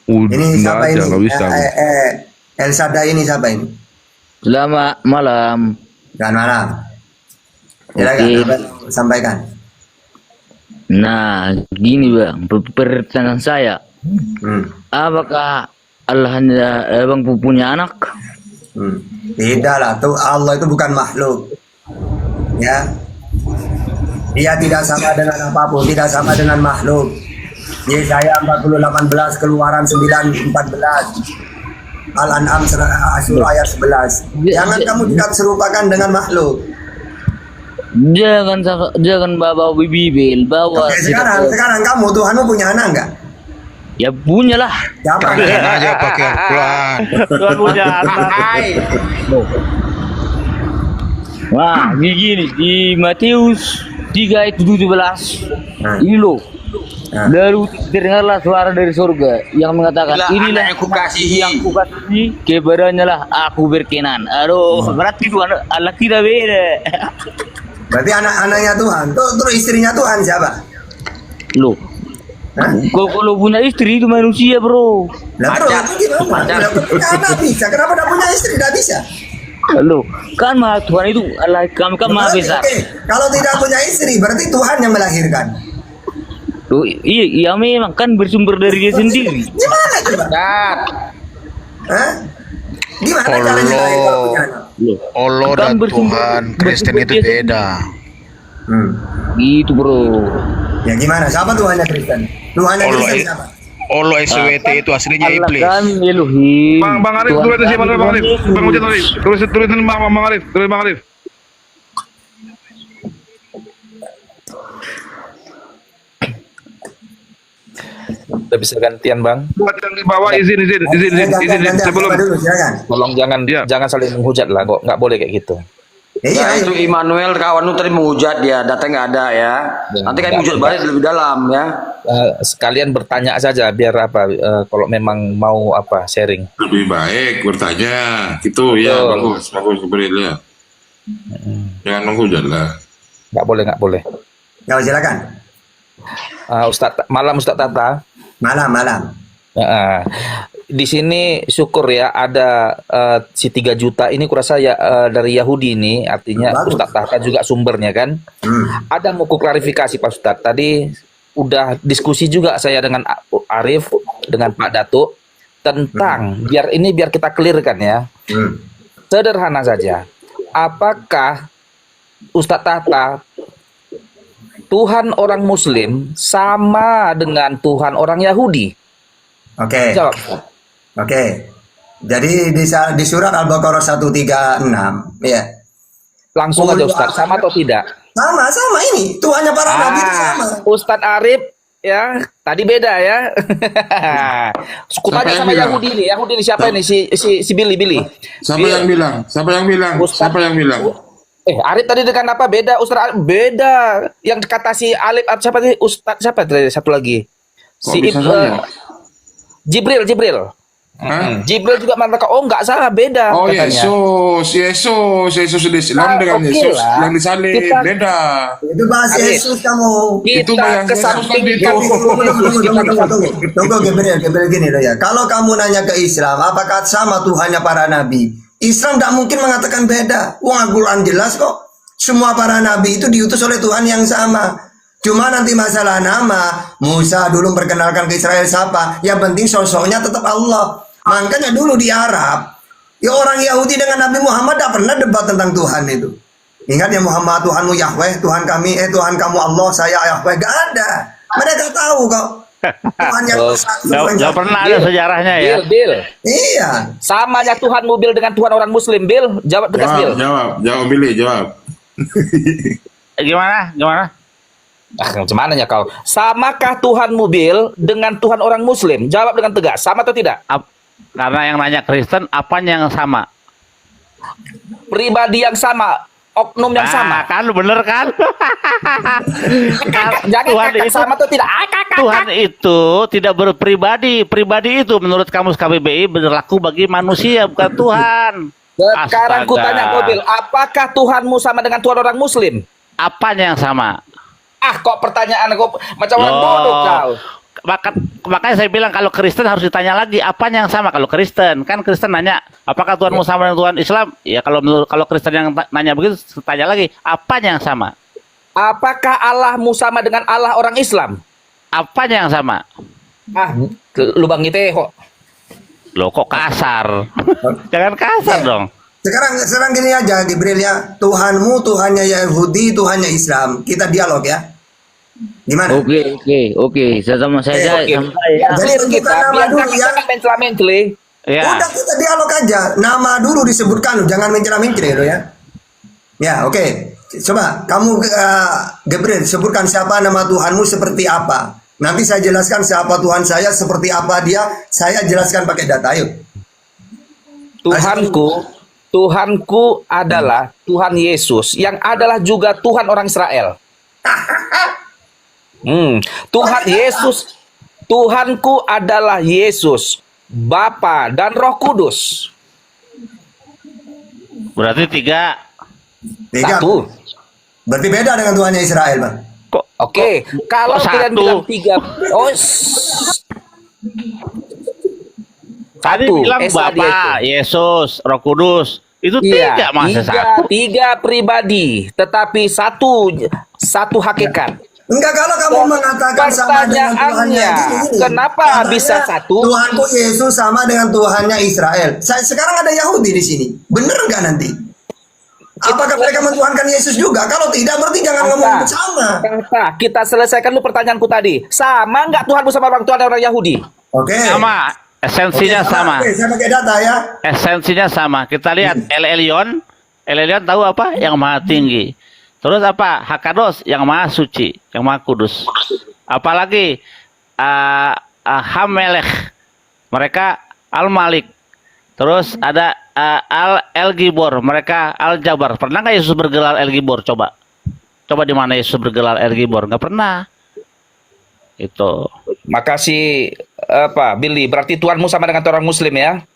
Ini Udah siapa aja ini? nggak bisa aku. El Shaddai ini siapa ini? Selamat malam. Selamat malam. Silakan, Oke. apa sampaikan. Nah, gini bang, pertanyaan saya, Hmm. apakah Allah hanya abang punya anak? Hmm. Tidak lah, tuh Allah itu bukan makhluk. Ya, dia tidak sama dengan apapun, tidak sama dengan makhluk. Yesaya 40:18, Keluaran 9:14, Al-An'am Asyura ayat 11. Jangan kamu tidak serupakan dengan makhluk. Jangan bawa bibel, bawa Oke, sekarang kamu Tuhanmu punya anak enggak? ya punya lah. Siapa? Kalian aja pakai Al-Quran. Tuhan punya anak. Wah, begini di Matius 3 ayat 17. Nah. Ini loh. Nah. Lalu terdengarlah suara dari surga yang mengatakan, inilah yang kukasihi. yang kukasihi, kepadanya lah aku berkenan. Aduh, berarti itu Allah tidak beda. Berarti anak-anaknya Tuhan. Terus istrinya Tuhan siapa? Loh, Hah? kalau punya istri itu manusia bro. Lah terus itu gimana? Lah, punya anak bisa. Kenapa tidak punya istri? Tidak bisa. Loh, kan maha Tuhan itu Allah, kami kan maha Berarti, besar. oke, kalau tidak punya istri berarti Tuhan yang melahirkan. Loh, iya memang kan bersumber dari dia sendiri. Gimana coba? Cat. Hah? Gimana caranya lahir kalau punya anak? Loh, Allah kan dan bersumber- Tuhan Kristen bersumber itu dia beda. Hmm. gitu bro. Ya gimana? Siapa Tuhannya Kristen? Tuhannya Allah, Kristen siapa? Allah SWT itu aslinya Allah iblis. kami Elohim. Bang Arif, Tuhan tulis aja kami, Bang Arif. Tuhan Bang Ujat Arif. Tulis Bang Arif. Tulis Bang Arif. Udah bisa gantian bang. Buat yang di bawah izin Gantian, sebelum. siapa dulu, silakan. Tolong Iya. jangan saling menghujat lah, kok nggak boleh kayak gitu. Iya, Itu Immanuel kawan lu tadi menghujat dia, datanya nggak ada ya. Ya, Nanti kan nggak menghujat ada. balik lebih dalam ya. Sekalian bertanya saja biar apa kalau memang mau apa sharing. Lebih baik bertanya gitu ya. Betul. Bagus seperti itu ya. Jangan menghujat lah. Nggak boleh. ya silakan. Ustadz Tata. Malam. Di sini syukur ya ada si 3 juta ini kurasa ya dari Yahudi ini, artinya Bagus. Ustadz Tata juga sumbernya kan. Ada mau ku klarifikasi Pak Ustadz, tadi udah diskusi juga saya dengan Arif dengan Pak Datuk tentang biar kita clearkan ya. Sederhana saja. Apakah Ustadz Tata Tuhan orang Muslim sama dengan Tuhan orang Yahudi? Oke. Jawab. Oke. Jadi di surat Al-Baqarah 136 ya. Langsung aja Ustadz, sama atau tidak? Sama ini. Tuhannya para nabi itu sama. Ustadz Arif ya, tadi beda ya. Suku tanya Siapa yang sama bilang? Yahudi ini siapa ini? Si Billy. Siapa yang bilang? Ustadz. Siapa yang bilang? Arif tadi dengan apa? Beda Ustadz Arif, beda. Yang kata si Alif siapa tadi? Ustadz siapa tadi? Satu lagi. Kok bisa sama? Jibril. Hah? Jibril juga mengatakan, oh nggak salah, beda Oh katanya. Yesus di Islam dengan oke Yesus lah. yang disalib Kita- beda. Itu bahas Arif. Yesus kamu. Itu Kita yang kesamping Yesus itu. Tunggu Gabriel gini loh ya. Kalau kamu nanya ke Islam, apakah sama Tuhannya para nabi? Islam tidak mungkin mengatakan beda. Wong Al-Quran jelas kok. Semua para nabi itu diutus oleh Tuhan yang sama. Cuma nanti masalah nama, Musa dulu memperkenalkan ke Israel siapa? Yang penting sosoknya tetap Allah. Makanya dulu di Arab, ya orang Yahudi dengan Nabi Muhammad tidak pernah debat tentang Tuhan itu. Ingat ya Muhammad, Tuhanmu Yahweh, Tuhan kami, Tuhan kamu Allah, saya Yahweh. Gak ada. Mereka tahu kok. Tuhan yang satu. Nggak pernah ada sejarahnya ya. Bill. Iya. Samanya Tuhanmu Bill dengan Tuhan orang Muslim, Bill? Jawab tegas, Bill. Jawab Billy, jawab. Gimana? Macam mana ya kau? Samakah Tuhanmu Bill dengan Tuhan orang Muslim? Jawab dengan tegas, sama atau tidak? Karena yang nanya Kristen, apanya yang sama? Pribadi yang sama, oknum yang sama. Kan bener kan? Jangan Tuhan kakak, itu- sama atau tidak? Kakak. Tuhan itu tidak berpribadi. Pribadi itu menurut Kamus KBBI berlaku bagi manusia, bukan Tuhan. Sekarang ku Astaga. tanya kau Bill, apakah Tuhanmu sama dengan Tuhan orang Muslim? Apanya yang sama? Kok pertanyaan kau macam orang Loh, bodoh kau. makanya saya bilang kalau Kristen harus ditanya lagi apanya yang sama. Kalau Kristen kan Kristen nanya apakah Tuhanmu sama dengan Tuhan Islam? Ya kalau Kristen yang nanya begitu tanya lagi apanya yang sama? Apakah Allahmu sama dengan Allah orang Islam? Apanya yang sama? Lubang itu kok. Loh kok kasar? Jangan kasar dong. Sekarang gini aja Jibril ya. Tuhanmu Tuhannya Yahudi, Tuhannya Islam. Kita dialog ya. Gimana? Oke. Sama saya Oke. sampai ya. Jadi tentukan nama Biar dulu ya. kita mencela-mencela. Ya. Udah kita dialog aja. Nama dulu disebutkan, jangan mencela-mencela lo ya. Ya, oke. Coba kamu Gabriel sebutkan siapa nama Tuhanmu seperti apa. Nanti saya jelaskan siapa Tuhan saya seperti apa dia. Saya jelaskan pakai data. Ayo. Tuhanku adalah Tuhan Yesus yang adalah juga Tuhan orang Israel. Tuhan Yesus, Tuhanku adalah Yesus, Bapa dan Roh Kudus. Berarti tiga. Satu. Berarti beda dengan Tuhannya Israel, Bang. Oke, kalau kok kalian satu? bilang tiga, Tadi satu, bilang SAD Bapa, Yesus, Roh Kudus. Itu iya, tiga masa satu. tiga pribadi, tetapi satu hakikat. Enggak, kalau kamu mengatakan sama dengan Tuhannya Pertanyaannya, kenapa Katanya, bisa satu? Tuhanku Yesus sama dengan Tuhannya Israel. Sekarang ada Yahudi di sini. Bener enggak nanti? Apakah mereka mentuhankan Yesus juga? Kalau tidak, berarti jangan ngomong sama. Kita selesaikan dulu pertanyaanku tadi. Sama nggak Tuhanmu sama orang Yahudi? Oke. Sama, esensinya sama. Oke, saya pakai data ya. Esensinya sama. Kita lihat El Elyon. El Elyon tahu apa? Yang maha tinggi. Terus apa? Hakados yang maha suci, yang maha kudus. Apalagi Hamelech. Mereka Al-Malik. Terus ada El Gibor, mereka Al Jabar. Pernah nggak Yesus bergelar El Gibor? Coba di mana Yesus bergelar El Gibor? Nggak pernah. Itu. Makasih Billy. Berarti Tuhanmu sama dengan orang Muslim ya?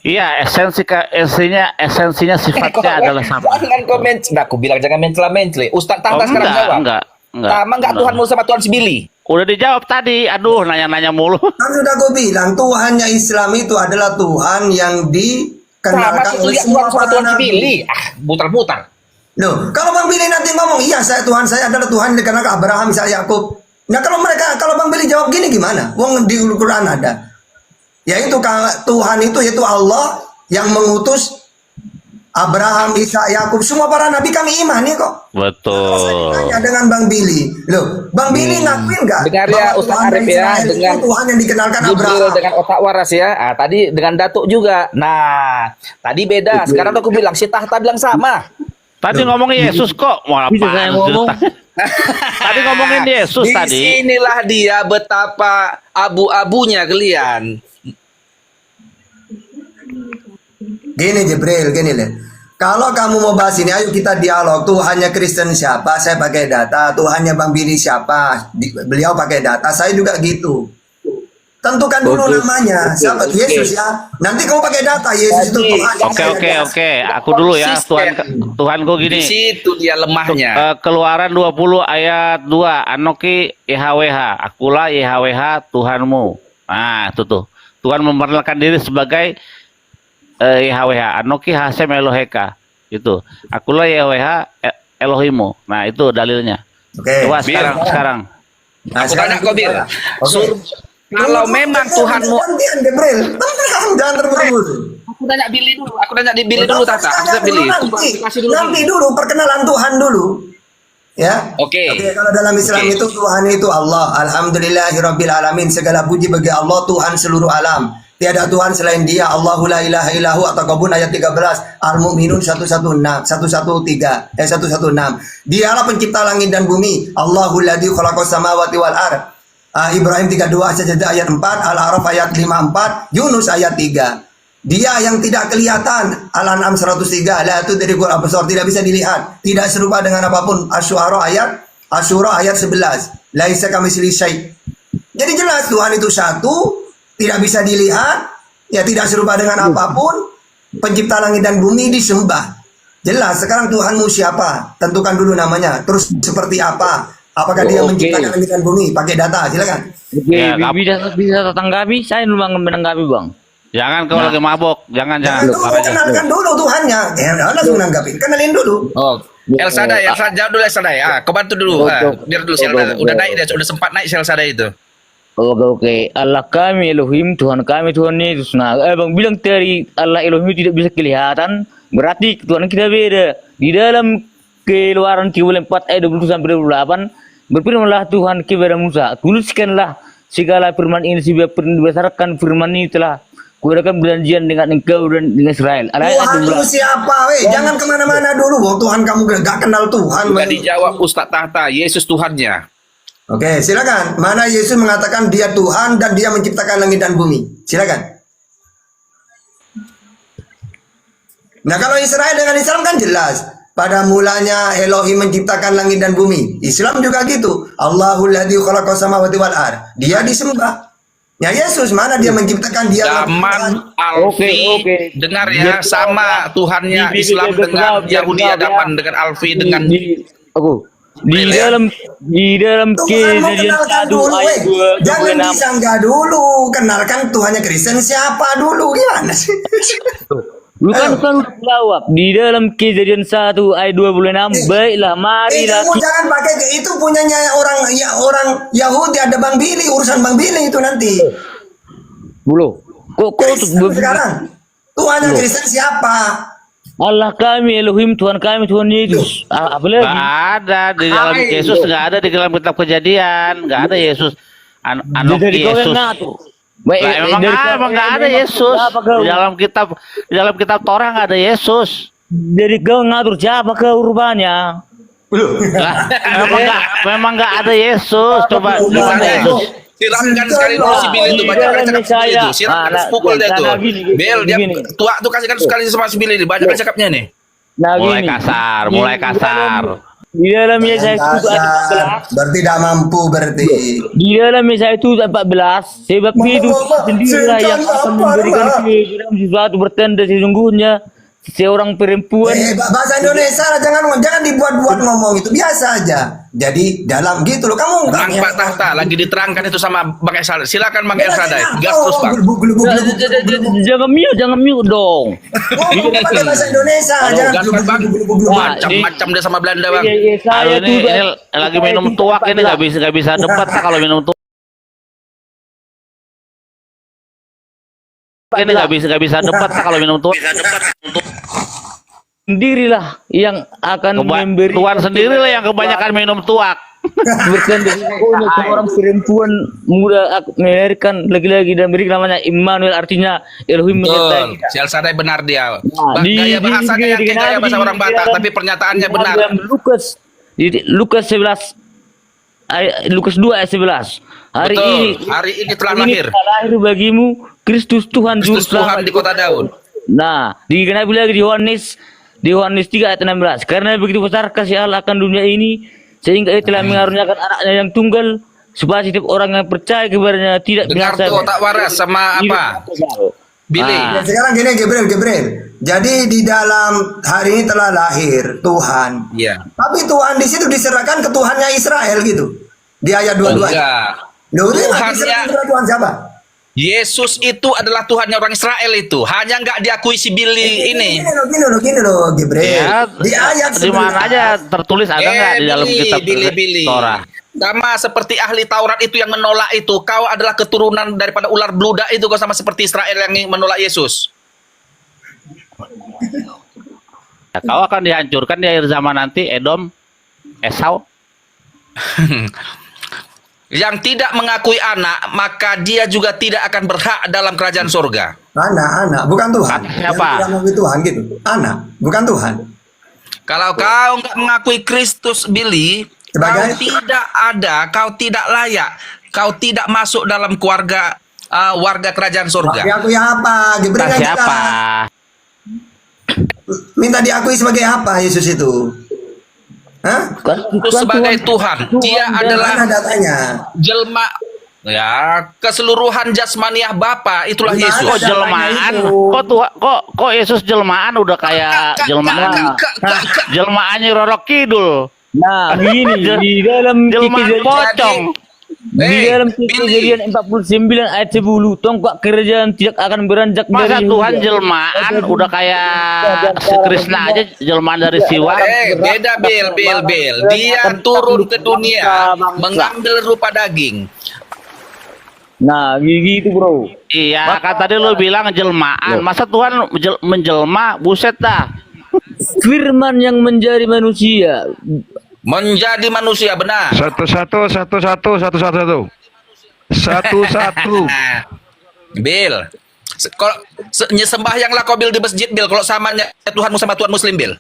Iya, esensinya sifatnya adalah sama. Jangan komen. Nah, aku bilang jangan mencela-mencela. Ustaz Tanta sekarang jawab. Enggak. Sama nggak Tuhanmu sama Tuhan si Billy? Udah dijawab tadi. Aduh, nanya-nanya mulu. Kan sudah gue bilang Tuhannya Islam itu adalah Tuhan yang Sama dikenalkan oleh lihat semua Tuhan sama para Tuhan si nabi. Billy. Mutar-mutar. Loh, kalau Bang Billy nanti ngomong, iya Tuhan saya adalah Tuhan yang dikenalkan Abraham, Ishak, Yakub. Nah kalau Bang Billy jawab gini gimana? Wong di Al-Quran ada. Yaitu Tuhan itu yaitu Allah yang mengutus Abraham, Ishak, Yakub, semua para nabi kami imani kok. Betul. Saya ditanya dengan Bang Billy. Loh, Bang Billy ngakuin nggak? Dengar ya, bahwa Ustaz Tuhan Arif ya, Israel itu dengan Tuhan yang dikenalkan Jibril Abraham. dengan otak waras ya. Tadi dengan Datuk juga. Nah, tadi beda. Sekarang aku bilang si Tahta bilang sama. Tadi ngomongin Yesus kok. Mau Bisa saya ngomong? Tadi ngomongin Yesus Di tadi. sinilah dia betapa abu-abunya kalian. Gini Jibril, gini deh. Kalau kamu mau bahas ini, ayo kita dialog. Tuhannya Kristen siapa? Saya pakai data. Tuhannya Bang Billy siapa? Beliau pakai data. Saya juga gitu. Tentukan dulu namanya. Siapa? Yesus ya. Nanti kamu pakai data. Yesus itu Tuhan. Oke. Aku dulu ya. Tuhanku Di gini. situ dia lemahnya. Keluaran 20 ayat 2. Anoki YHWH. Akulah YHWH Tuhanmu. Nah, itu tuh. Tuhan memperkenalkan diri sebagai YHWH. Anoki Hasem Eloheka. Itu. Akulah YHWH Elohimu. Nah, itu dalilnya. Oke. Coba sekarang. Nah, Aku tanya kau Bir. Oke. Kalau memang Tuhanmu, Gantian Jibril. Jangan terburu-buru. aku tanya Billy dulu. Aku tanya di Billy dulu Tata. Aku tanya Billy. Kasih dulu. Nanti dulu perkenalan Tuhan dulu. Ya. Oke. Kalau dalam Islam itu Tuhan itu Allah. Alhamdulillahirabbil alamin. Segala puji bagi Allah Tuhan seluruh alam. Tiada Tuhan selain Dia. Allahu la ilaha illahu atau Qabun ayat 13. Al-Mu'minun 113. Dialah pencipta langit dan bumi. Allahul ladzi khalaqas samawati wal ard. Ibrahim 32 ayat 4, Al-A'raf ayat 54, Yunus ayat 3. Dia yang tidak kelihatan, Al-An'am 103, la tudrikul absar, tidak bisa dilihat, tidak serupa dengan apapun. Asy-Syu'ara ayat 11. Laisa kamitslihi syai'. Jadi jelas Tuhan itu satu, tidak bisa dilihat, ya tidak serupa dengan apapun, pencipta langit dan bumi disembah. Jelas, sekarang Tuhanmu siapa? Tentukan dulu namanya. Terus seperti apa? Apakah dia Oke. menciptakan langit dan bumi? Pakai data, silakan. Oke, Ya, bisa tanggapi. Saya dulu menanggapi bang. Jangan kalau lagi mabok, jangan. Jangan dulu, kenalkan dulu Tuhannya. Langsung nanggapin, kenalin dulu. Oh, El Sadai, jawab dulu El Sadai. Kau bantu dulu. Biar dulu udah naik dia, udah sempat naik El Sadai itu. Oke. Allah kami Elohim, Tuhan kami Tuhan Yesus. Nah, bang bilang tadi Allah Elohim tidak bisa kelihatan, berarti Tuhan kita beda. Di dalam Keluaran 4 ayat 20 sampai 28 berfirmanlah Tuhan kepada Musa, tuliskanlah segala firman ini sebab berdasarkan firman ini telah kuadakan perjanjian dengan engkau dan dengan Israel. Tuhan itu siapa, weh? Jangan kemana-mana dulu. Wong Tuhan kamu gak kenal Tuhan. Sudah dijawab Ustaz Tahta, Yesus Tuhannya. Oke, silakan. Mana Yesus mengatakan dia Tuhan dan dia menciptakan langit dan bumi? Silakan. Nah, kalau Israel dengan Islam kan jelas. Pada mulanya Elohim menciptakan langit dan bumi. Islam juga gitu. Allahul ladzi khalaqas samawati wal ard. Dia disembah. Ya Yesus mana dia menciptakan dia Zaman Alfi, Oke. dengar ya, sama Tuhannya Islam dengan Yahudi hadapan dengan Alfi dengan di dalam Tuhanmu kejadian kenalkan 1 dulu, ayat weh. Jangan 26. disanggah dulu. Kenalkan Tuhannya Kristen siapa dulu, gimana sih? Bukan jawab di dalam kejadian 1 ayat 26. Baiklah, marilah Kamu jangan pakai itu punyanya orang Yahudi, ada Bang Billy, urusan Bang Billy itu nanti. Bulu. Kok Sekarang Tuhannya Kristen siapa? Allah kami Elohim, Tuhan kami Tuhan Yesus. Apa lagi? Nggak ada di dalam Yesus, nggak ada di dalam kitab Kejadian, nggak ada Yesus. Anak Dari kau Yesus. yang ngatur. Emang nggak ada Yesus di dalam kitab Torah nggak ada Yesus. Dari kau ngatur siapa kau rupanya? Lah, memang nggak ada Yesus. Coba di mana Yesus? siramkan sekali dulu si Billy itu, baca cakap si Billy itu, siramkan pukul dia tuh. Bel dia tua tuh kasihkan sekali sama si Billy, baca cakapnya nih. Nah, Mulai kasar. Di dalam Yesaya itu Berarti tidak mampu berarti. di dalam Yesaya itu 14 sebab hidup sendirilah yang akan memberikan kehidupan sesuatu bertanda sesungguhnya seorang perempuan Bahasa Indonesia lah, jangan dibuat-buat ngomong itu biasa aja. Jadi dalam gitu loh kamu Bang Pak Tahta lagi diterangkan itu sama Bang Elsadai. Silakan Bang Elsadai, gas terus Bang. jangan mute dong. Ngomong pakai bahasa Indonesia, jangan Gas kan Bang. Macam-macam dia sama Belanda Bang. Saya Ini lagi minum tuak ini nggak bisa debat Kak, kalau minum tuak. Ini nggak bisa debat Kak, kalau minum tuak. sendirilah yang akan memberi Tuan sendirilah yang kebanyakan minum tuak. bertanda seorang perempuan muda melahirkan lagi-lagi dan beri namanya Immanuel, artinya Elohim menyertai Betul, si Elsadai benar dia. di- Gaya bahasanya yang kayak gaya bahasa orang Batak, tapi pernyataannya benar. dalam Lukas 11 Lukas 2 ayat 11 Betul, hari ini telah lahir lahir bagimu Kristus Tuhan juru Kristus Tuhan selamat. di kota Daud. Nah, digenapi lagi di Yohanes 3 ayat 16. Karena begitu besar kasih Allah akan dunia ini sehingga ia telah mengaruniakan anaknya yang tunggal supaya setiap orang yang percaya kepadanya tidak Dengar binasa. tuh tak waras sama apa? Billy. Ya, sekarang gini Gabriel. Jadi di dalam hari ini telah lahir Tuhan. Iya. Tapi Tuhan di situ diserahkan ke Tuhannya Israel gitu. Di ayat 22. Enggak. Loh, ini Tuhannya- diserahkan kepada Tuhan siapa? Yesus itu adalah Tuhannya orang Israel itu. Hanya nggak diakui si Billy ini. Gini loh, Gabriel. Ya, Di ayat di mana aja tertulis ada nggak di dalam kitab Billy. Torah? Sama seperti ahli Taurat itu yang menolak itu. Kau adalah keturunan daripada ular beludak itu. Kau sama seperti Israel yang menolak Yesus. Ya, kau akan dihancurkan di akhir zaman nanti, Edom, Esau. Yang tidak mengakui anak, maka dia juga tidak akan berhak dalam kerajaan surga. Anak, bukan Tuhan. Siapa? Yang tidak mengakui Tuhan gitu. Anak, bukan Tuhan. Kalau kau nggak mengakui Kristus, Billy, Sebagai- kau tidak ada, kau tidak layak, kau tidak masuk dalam keluarga warga kerajaan surga. Diakui apa? Gabriel Entah kan siapa? minta diakui sebagai apa Yesus itu? Hah? Itu sebagai Tuhan. Dia adalah Mana datanya? jelma, ya keseluruhan jasmaniah Bapa, itulah Gimana Yesus. Kok jelmaan? Kok Yesus jelmaan udah kayak jelmaan jelmaannya Roro Kidul. Nah, gini di dalam Jelmaan kejadian pocong. di dalam kejadian 49 ayat 10 tongkat kerajaan tidak akan beranjak Masa dari Tuhan Yehuda. jelmaan udah kayak si Krishna aja jelmaan dari Siwa. Beda Bil. Dia turun ke dunia mengambil rupa daging. Nah, gitu bro. Iya, kan tadi lo bilang jelmaan. Masa Tuhan menjelma, buset dah. Firman yang menjadi manusia. Menjadi manusia benar. Satu. Bil. Kalau sembahyanglah kau Bil di masjid Bil. Kalau samanya Tuhanmu sama Tuhan Muslim Bil.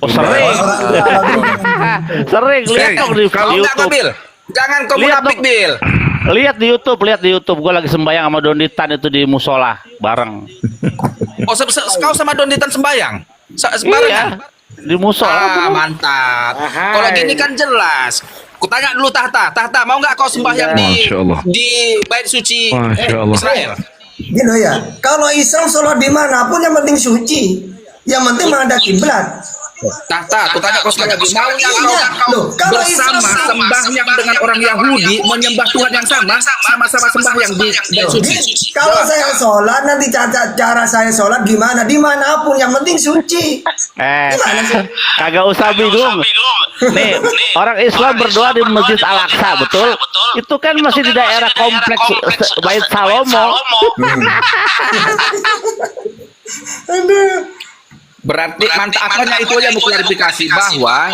Oh, sering. Sering lihat dong di Kalau enggak kau YouTube. Bil. Jangan kau Lihat munafik dong. Bil. Lihat di YouTube. Gue lagi sembahyang sama Donditan itu di musola bareng. Oh, kau sama Donditan sembahyang? Iya, Barengan? di musola. Mantap. Kalau gini kan jelas. Kutanya dulu Tahta, mau nggak kau sembahyang Masya Allah. di bait suci Masya Allah. Israel? Gitu ya. Kalau Islam sholat dimanapun yang penting suci. Yang penting menghadap kiblat. Tahta, kutanya kau sekali lagi, mau nggak kau Loh, kalau bersama Islam sembahyang dengan orang Yahudi menyembah Tuhan yang sama-sama sembahyang di bait suci? Kalau saya sholat nanti cara saya sholat gimana? Dimanapun yang penting suci. Gimana sih? Kagak usah bingung. Nih, orang Islam berdoa di Masjid Al-Aqsa, betul? Itu kan masih di daerah kompleks Bait Salomo. Berarti mantap apanya itu aja mau klarifikasi bahwa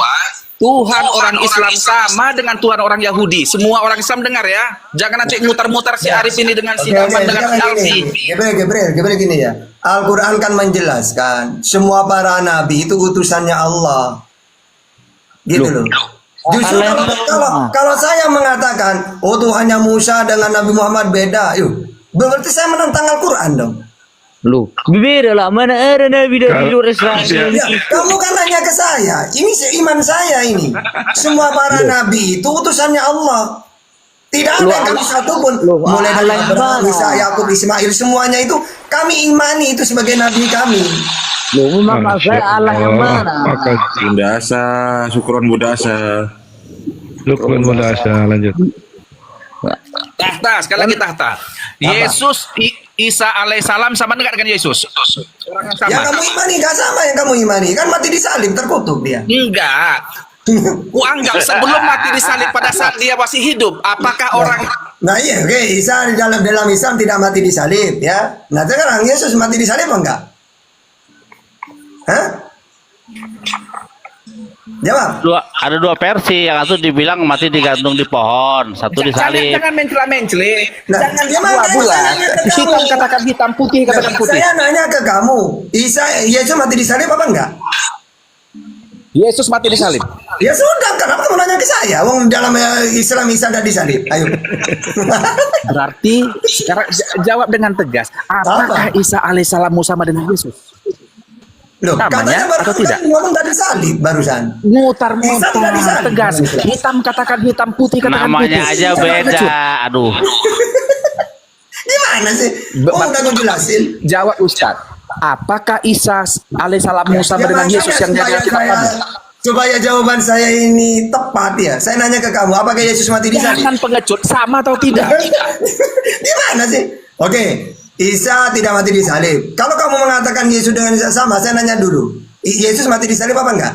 Tuhan orang Islam sama dengan Tuhan orang Yahudi. Semua orang Islam dengar ya. Jangan nanti mutar-mutar si Arif ini dengan si Daman dengan si Alfi. Gabriel gini ya. Al-Quran kan menjelaskan semua para nabi itu utusannya Allah. Gitu loh. Justru kalau saya mengatakan, oh Tuhannya Musa dengan Nabi Muhammad beda, yuk, berarti saya menentang Al-Quran dong. Loh, beda lah. Mana ada nabi dari luar Islam? Ya, kamu kan nanya ke saya, ini seiman saya ini. Semua para nabi itu utusannya Allah. Tidak ada yang kami satu pun. Mulai dari Abraham, Isa, Yakub, Ismail, semuanya itu kami imani itu sebagai nabi kami. Loh, memang saya Allah yang mana? Budasa, syukuran budasa. Lukman Mudasa, lanjut. Tahta, sekali lagi Tahta. Yesus Isa alaihissalam sama enggak dengan Yesus? Orang yang sama. Yang kamu imani gak sama yang kamu imani. Kan mati disalib, terkutuk dia. Enggak. Kuanggap sebelum mati disalib pada saat dia masih hidup, apakah orang Nah iya, oke, Isa di dalam Islam tidak mati disalib ya. Nah sekarang Yesus mati disalib apa enggak? Hah? Jawab. Ada dua versi, yang satu dibilang mati digantung di pohon, satu disalib. Jangan mencela-mencela. Nah, Jangan ya makanya bulat. saya nanya ke Hitam kamu. katakan hitam, putih katakan putih. Saya nanya ke kamu, Yesus mati disalib apa enggak? Yesus mati disalib. Ya sudah, kenapa kamu nanya ke saya? Wong dalam Islam Isa tidak disalib. Ayo. Berarti sekarang jawab dengan tegas. Apakah Isa alaihissalam sama dengan Yesus? Loh, Namanya katanya baru atau tidak? ngomong tadi salib barusan. Mutar-mutar Isa tidak disalib. tegas. Hitam katakan hitam, putih katakan putih. Namanya aja beda. Aduh. Gimana sih? Oh, udah gue jelasin. Jawab Ustaz. Apakah Isa alaihissalam sama dengan makanya Yesus yang supaya jadi kitab kamu? supaya jawaban saya ini tepat ya. Saya nanya ke kamu, apakah Yesus mati disalib? Jangan pengecut, sama atau tidak? Gimana sih? Oke, Isa tidak mati disalib. Kalau kamu mengatakan Yesus dengan Isa sama, saya nanya dulu. Yesus mati disalib apa enggak?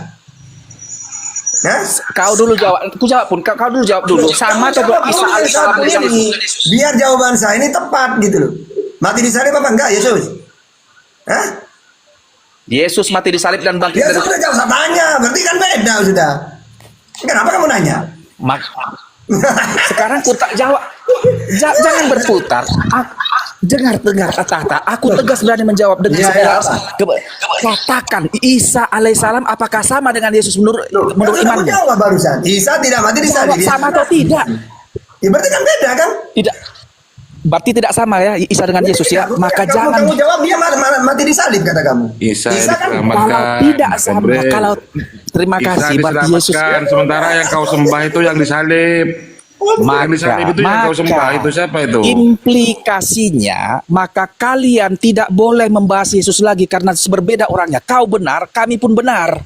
Hah? Kau dulu jawab, aku jawab pun. Kau dulu jawab dulu. Sama atau Kamu Isa jawab alaihissalam dulu dengan ini, Yesus? biar jawaban saya ini tepat gitu loh. Mati disalib apa enggak Yesus? Hah? Yesus mati disalib dan bangkit Ya dari sudah jangan usah tanya, berarti kan beda sudah. Kenapa kamu nanya? Sekarang ku tak jawab. Jangan berputar. Dengar Tahta. Aku tegas berani menjawab dengan Ya, segala. apa? Katakan Isa alaihissalam apakah sama dengan Yesus menurut Kamu imannya? jawab barusan. Isa tidak mati disalib. Jawab sama atau tidak? Ya berarti kan beda kan? Tidak. Berarti tidak sama ya Isa dengan Yesus ya. Maka jangan. Kamu jawab dia mati disalib kata kamu. Isa kan Kalau tidak sama, Gabriel. kalau terima Isa kasih berarti Yesus. diselamatkan, sementara yang kau sembah itu yang disalib. Yang disalib itu yang kau sembah itu siapa itu? Implikasinya, maka kalian tidak boleh membahas Yesus lagi karena berbeda orangnya. Kau benar, kami pun benar.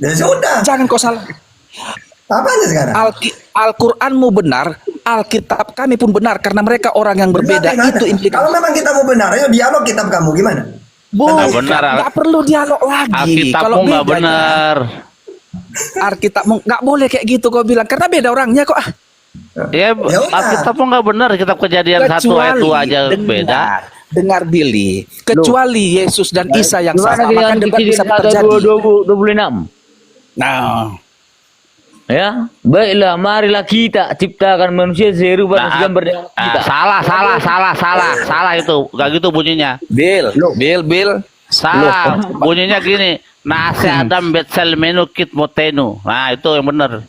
Ya sudah. Jangan kau salah. Apa aja sekarang? Al-Quranmu benar, Alkitab kami pun benar karena mereka orang yang berbeda. Gimana? Itu implikasi. Kalau memang kita mau benar, ayo dialog kitab kamu gimana? Boleh, Nggak benar, nggak perlu dialog lagi. Alkitabmu nggak beda, benar. Alkitabmu nggak boleh kayak gitu kau bilang karena beda orangnya kok. Ya, udah. Alkitabmu nggak benar. Kitab Kejadian 1 ayat 2 aja beda. Dengar Billy, kecuali Yesus dan Isa yang Gimana sama, maka dengan debat bisa Kejadian terjadi. 26? Nah, Ya, baiklah, marilah kita ciptakan manusia serupa dan segambar dengan kita. Salah itu. Gak gitu bunyinya. Bill. Salah. Bunyinya gini. Nase Adam Betsel menukit motenu. Nah, itu yang benar.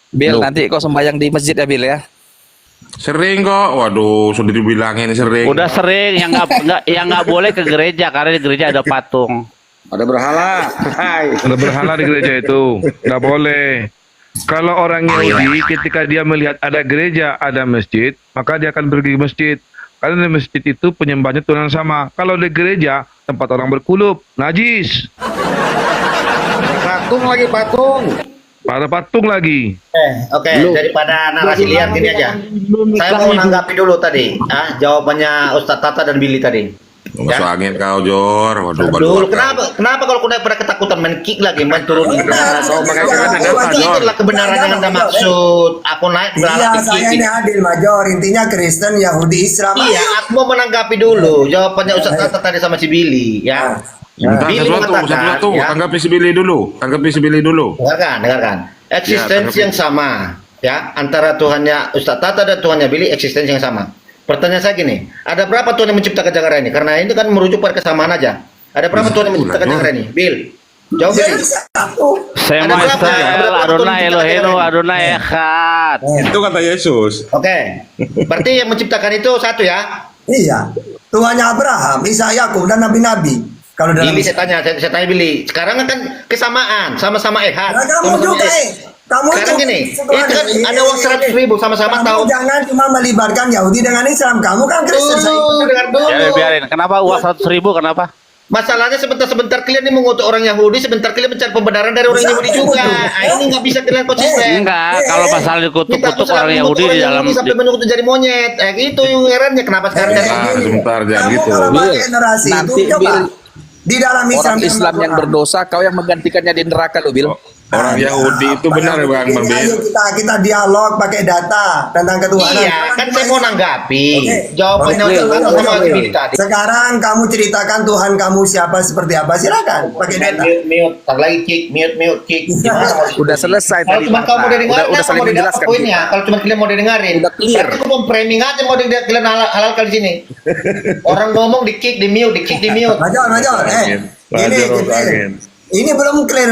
Bill, nanti kau sembahyang di masjid ya, Bill ya. Sering kok. Waduh, sudah dibilangin sering. Udah sering yang nggak boleh ke gereja karena di gereja ada patung. Ada berhala. Hai. Ada berhala di gereja itu, nggak boleh. Kalau orang Yahudi ketika dia melihat ada gereja, ada masjid, maka dia akan pergi ke masjid. Karena di masjid itu penyembahnya Tuhan yang sama. Kalau di gereja, tempat orang berkulup, najis. Patung lagi patung. Ada patung lagi. Oke, daripada narasi liar gini aja. Saya mau menanggapi dulu tadi, jawabannya Ustadz Tata dan Billy tadi. Masuk angin kau, Jor. Waduh, Dulu, kenapa kalau kuda pada ketakutan main kick lagi, main turun di itulah kebenaran yang Anda maksud. Aku naik Iya, belalang di saya kick. ini adil, Major. Intinya Kristen, Yahudi, Islam. Iya, aku mau menanggapi dulu jawabannya Ustadz Tata tadi sama si Billy, ya. Billy mengatakan, satu. ya. Tanggapi si Billy dulu. Dengarkan. Eksistensi yang sama, ya, antara Tuhannya Ustadz Tata dan Tuhannya Billy, eksistensi yang sama. Pertanyaan saya gini, ada berapa Tuhan yang menciptakan jagat ini? Karena ini kan merujuk pada kesamaan aja. Ada berapa Tuhan yang menciptakan jagat ini? Bill, jawab Ya, Billy. satu. Sema Ada berapa? Israel, Ada berapa Adonai Tuhan Elohenu, menciptakan Adonai Echad. Itu kata Yesus. Oke, berarti yang menciptakan itu satu ya? Iya. Tuhannya Abraham, Isa, Yakub, dan nabi-nabi. Kalau dalam Billy saya tanya Billy. Sekarang kan kesamaan, sama-sama Echad. Nah, kamu Sama-sama juga, Echad. Kamu Sekarang itu gini, itu kan ada uang 100.000 sama-sama kamu tahu. jangan cuma melibatkan Yahudi dengan Islam. Kamu kan Kristen. Dengar dulu. Ya biarin. Kenapa uang 100.000? Kenapa? Masalahnya sebentar kalian ini mengutuk orang Yahudi, sebentar kalian mencari pembenaran dari orang Yahudi juga. Ini nggak bisa kalian konsisten. Enggak. Kalau masalah dikutuk-kutuk orang Yahudi di dalam sampai menukut jari monyet. Itu yang herannya kenapa sekarang Sebentar, jangan Kamu gitu. kalau pakai narasi Nanti, itu coba Bill, di dalam orang Islam yang Al-Quran. berdosa, kau yang menggantikannya di neraka lo, Bill. Orang Yahudi itu benar ya, Bang Ayo Bill. kita dialog pakai data tentang ketuhanan. Iya, kan saya mau nanggapi. Oke. Jawabannya Oke. Ustaz Tata sama Billy tadi. Sekarang kamu ceritakan Tuhan kamu siapa seperti apa, silakan pakai data. Mute, tar lagi kick, mute, Gimana mau Udah selesai Kalau tadi. cuma kamu mau dengerin, Udah saling menjelaskan. poinnya. Kalau cuma kalian mau dengerin, Udah clear. berarti aku mau framing aja mau kalian halalkan di sini. Orang ngomong di kick, di mute. Major, ini belum clear.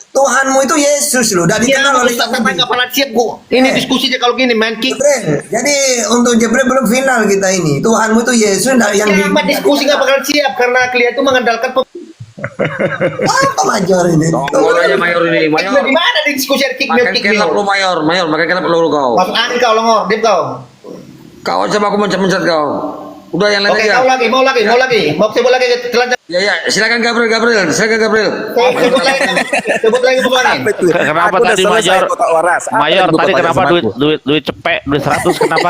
Tuhanmu itu Yesus loh, dan Iya, dikenal oleh Ustaz Tata Yahudi. nggak pernah siap gua. Ini diskusinya kalau gini main kick. Jibril. Jadi untuk Jibril belum final kita ini. Tuhanmu itu Yesus yang Kenapa diskusi nggak bakal siap karena kalian itu mengandalkan apa Major ini? Tolong aja Mayor ini, Mayor. di mana di diskusi ada kick Makan kick kelap lu Mayor, makan kelap lu kau. Masuk angin kau longor, dip kau. Kau coba aku mencet kau. Udah yang lain Oke, aja. kau lagi, mau lagi. Mau sebut lagi telanjang. Ya, silakan Gabriel. Sebut lagi pemangin. Kenapa tadi Mayor tadi kenapa duit cepek, duit 100 kenapa?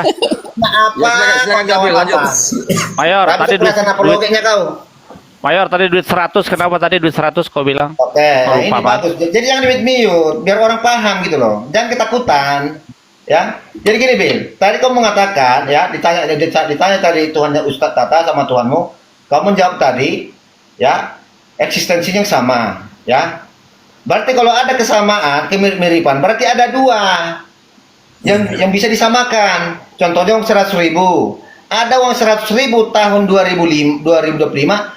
Nah, apa? silakan, Gabriel, lanjut. Mayor Tapi tadi duit apa logiknya kau? Mayor tadi duit 100 kenapa tadi duit 100 kau bilang? Oke, Oh, ini lupa, Pak. bagus. Jadi jangan di mute biar orang paham gitu loh. Jangan ketakutan. Ya. Jadi gini, Bil. Tadi kamu mengatakan ya, ditanya tadi Tuhannya Ustadz Tata sama Tuhanmu, kamu menjawab tadi ya, eksistensinya yang sama, ya. Berarti kalau ada kesamaan, kemiripan, berarti ada dua yang bisa disamakan. Contohnya uang 100.000. Ada uang 100.000 tahun 2025,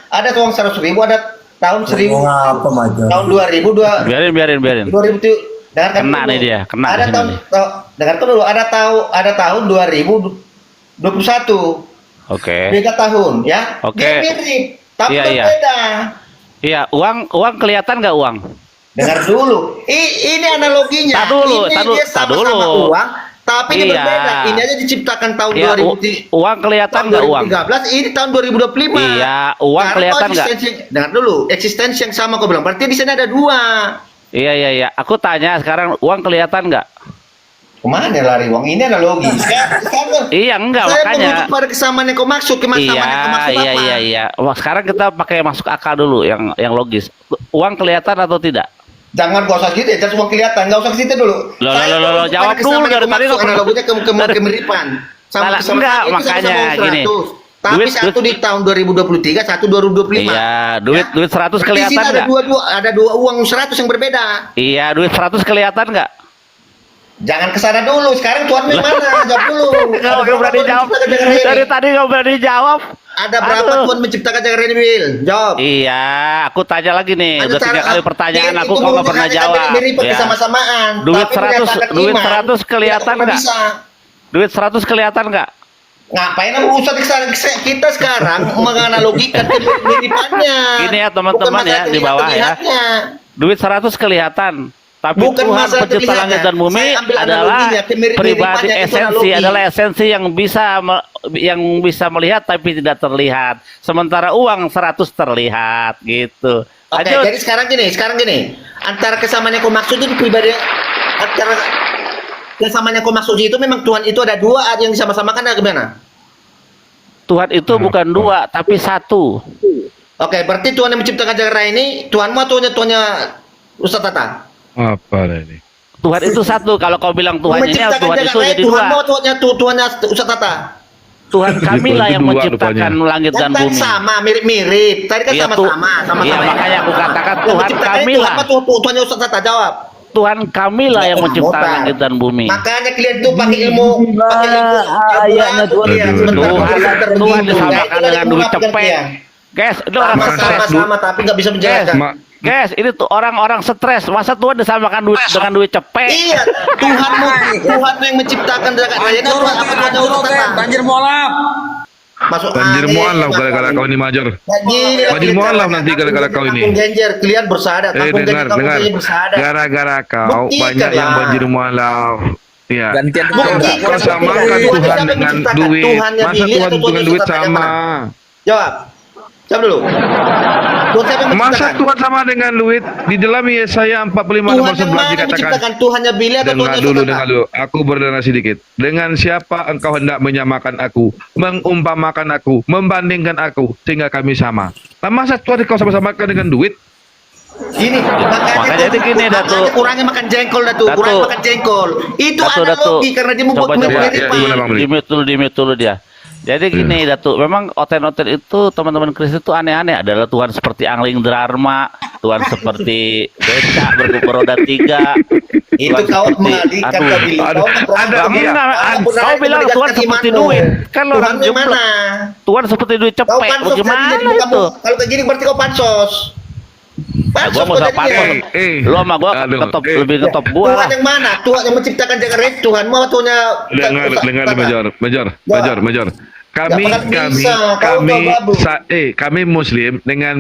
ada uang 100.000 ada tahun 1000. Apa Major? Tahun 2002 Biarin. 2000 dengarkan Kena dulu. nih dia, kena Ada di tahun sini. dengarkan dulu, ada tahun 2021. Oke. Beda tahun ya. Oke. Dia mirip, tapi Iya. berbeda. Iya, uang kelihatan nggak uang? Dengar dulu. Ini analoginya. Tak dulu, Ini tak dulu, dia tak sama-sama dulu. uang, tapi dia Iya. berbeda. Ini aja diciptakan tahun Iya, 2000. uang kelihatan Tahun nggak uang? 2013, ini tahun 2025. Iya, uang Karena kelihatan nggak? Dengar dulu, eksistensi yang sama kau bilang. Berarti di sini ada dua. Iya. Aku tanya sekarang uang kelihatan nggak? Kemana lari uang? Ini analogi. Sekarang Iya enggak saya makanya. menuju pada kesamaan yang kau maksud, kesamaan yang kau maksud apa? Iya. Wah, sekarang kita pakai masuk akal dulu yang logis. Uang kelihatan atau tidak? Jangan gak usah gitu ya, jangan semua kelihatan, gak usah ke situ dulu. Loh, Saya loh, menuju jawab pada kesamaan dulu, yang dari kau tadi maksud, kau- analoginya kemiripan. Salah, Kesamaan enggak, itu makanya sama-sama uang gini. 100. Tapi satu di tahun 2023, satu 2025. Iya, duit 100 Di kelihatan sini ada nggak? ada dua uang 100 yang berbeda. Iya, duit 100 kelihatan nggak? Jangan ke sana dulu. Sekarang Tuhan yang mana? Jawab dulu. Kau nggak berani jawab. Dari tadi nggak berani jawab. Ada berapa Aduh. Tuhan menciptakan jagat ini, Bil? Jawab. Iya, aku tanya lagi nih. Ada Udah 3 cara- kali pertanyaan Itu aku kau nggak pernah hanya jawab. mirip Ya. kesamaan. Duit Tapi 100 menyatakan duit iman, 100 kelihatan tidak nggak? bisa. Duit 100 kelihatan nggak? Ngapain urusan kita sekarang menganalogikan kemiripannya. Gini ya, teman-teman Bukan ya, masalah di bawah ya. terlihatnya. Duit 100 kelihatan. Tapi Bukan Tuhan masalah pencipta terlihatnya. langit dan bumi Saya ambil adalah analoginya, pribadi kemiripannya itu esensi, analogi. adalah esensi yang bisa melihat tapi tidak terlihat. Sementara uang 100 terlihat gitu. Oke, Lanjut. jadi sekarang gini. Antara kesamaan yang kau maksud itu pribadi, antara kesamaan yang kau maksud itu memang Tuhan itu ada dua yang disama-samakan atau gimana? Tuhan itu bukan dua tapi satu. Oke, berarti Tuhan yang menciptakan jagat raya ini Tuhanmu atau Tuhannya Ustaz Tata? Apa ini? Tuhan itu satu. Kalau kau bilang Tuhan ini, Menciptakan Tuhan jagat itu raya jadi Tuhanmu dua. atau Tuhannya Ustaz Tata? Tuhan kami lah Itu yang dua menciptakan langit dan Kan bumi. sama, mirip-mirip. Tadi kan Iya, sama-sama. Iya, makanya aku katakan Yang Tuhan menciptakan kami itu lah. apa Tuhannya Ustaz Tata? Jawab. Tuhan kami lah yang menciptakan Mutar. langit dan bumi. Makanya kalian tuh pakai ilmu ayatnya Tuhan. Tuhan disamakan dengan duit cepet. Guys, itu orang stres. Sama-sama tapi nggak bisa menjelaskan. Guys, ini tuh orang-orang stres. Masa Tuhan disamakan duit dengan duit cepet? Iya, Tuhanmu yang menciptakan jagat raya itu apa Tuhannya Ustaz Tata? Banjir mualaf. Masuk Banjir angin, mualaf masuk gara-gara angin. kau ini Major. Banjir Banjir mualaf nanti gara-gara kau ini. Kampung Genjer, kalian bersahadat. Kampung Dengar. Genjer bersahadat. Gara-gara kau Buktikan banyak yang lah. banjir mualaf. Ya. Gantian Buktikan. Kau samakan Tuhan Tuhan siapa yang dengan menciptakan? duit. Tuhannya Masa Billy Tuhan atau dengan duit Ustaz Tata? Yang sama? mana? Jawab. Jawab dulu. Tuhan siapa yang Masa menciptakan? Tuhan sama dengan duit? Di dalam Yesaya 45 nomor Tuhan yang 11 mana yang dikatakan. menciptakan? Tuhannya Billy atau Dengar Tuhannya dulu, Ustaz dengar Tata? dulu. Aku berdana sedikit. Dengan siapa engkau hendak menyamakan aku, mengumpamakan aku, membandingkan aku, sehingga kami sama. Nah, masa Tuhan kau sama-samakan dengan duit? Gini, Makanya jadi gini, Datuk. Kurangnya makan jengkol, Datuk. Datuk. Kurangnya makan jengkol. Itu Datuk. analogi karena dia membuat Coba, kemiripan. gimana, Bang Beli? Dimit dulu dia. Jadi gini, Datuk, memang oten-oten itu teman-teman Kristen itu aneh-aneh. Adalah Tuhan seperti angling Dharma, Tuhan seperti becak beroda 3. Itu kau mengalihkan ke Billy. aduh, ada, iya. Kau bilang Tuhan seperti duit. Kan Tuhan orang yang mana? Tuhan seperti duit Kau cepet. pansos tadi Bagaimana jadi itu? kamu. Kalau kayak gini berarti kau pansos. Nah, gua mau kau sama jadinya. pansos. Lu sama gua Aduh, ketop eh. lebih ketop gua Tuhan lah. yang mana? Tuhan yang menciptakan jagat raya. Tuhanmu atau Tuhannya Dengar, Major. Kami Ya, kami bisa. Kau kami gabung. kami Muslim dengan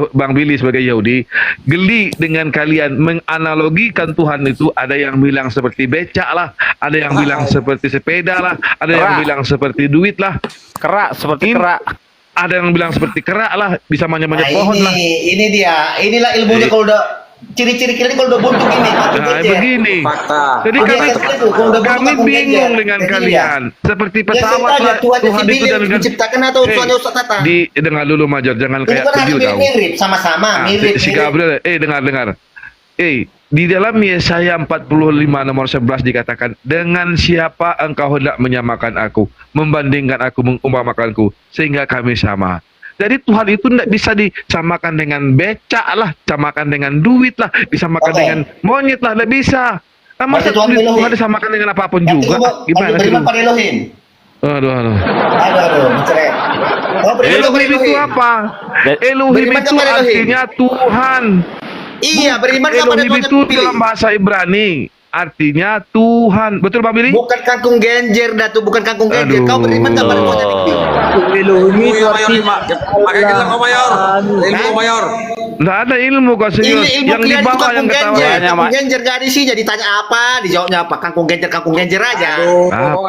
Bang Billy sebagai Yahudi geli dengan kalian menganalogikan Tuhan itu. Ada yang bilang seperti becak lah, ada yang bilang seperti sepeda lah, ada yang Kerak. bilang seperti duit lah, Kerak seperti Ini- kerak. ada yang bilang seperti kerak lah, bisa manjat-manjat pohon lah. ini dia. Inilah ilmunya kalau udah ciri-ciri kalian kalau udah buntu gini. Nah, begini. Jadi Oke, kami, itu, kalau udah kami buntu, bingung Genjer. dengan Jadi kalian. Seperti Ya, pesawat saya tanya, lah. Tuhan Tuhan Billy itu yang dengan menciptakan atau Tuhannya Ustaz Tata? dengar dulu Major, jangan Ini kayak kan kecil kau. mirip sama-sama, Ah, mirip. si Gabriel, dengar. Di dalam Yesaya 45 nomor 11 dikatakan, dengan siapa engkau hendak menyamakan aku, membandingkan aku, mengumpamakanku, sehingga kami sama. Jadi Tuhan itu tidak bisa disamakan dengan becak lah, samakan dengan duit lah, disamakan Oke. dengan monyet lah, tidak bisa. Nah, masa Berarti Tuhan Elohim. Tuhan disamakan dengan apapun Yang juga? kedua, Gimana sih? beriman pada Elohim. Aduh. Aduh, mencret. Oh, beriman kepada Elohim itu apa? Elohim Beriman itu kepada Elohim. artinya Tuhan. Iya, beriman kepada Elohim Tuhan itu yang pilih. dalam bahasa Ibrani artinya Tuhan. Betul Pak Billy? Bukan kangkung genjer, Datuk, bukan kangkung genjer. Aduh. Kau beriman kepada Tuhan yang pilih. Elohim itu Mayor, artinya pakai kita kau mayor. Ilmu mayor. Nggak ada ilmu kau serius. Ilmu Yang di kalian itu bawah yang kangkung ketawa. genjer. Tanya, Kangkung Mak. genjer gak ada isinya. Ditanya apa, dijawabnya apa. Kangkung genjer aja. Apa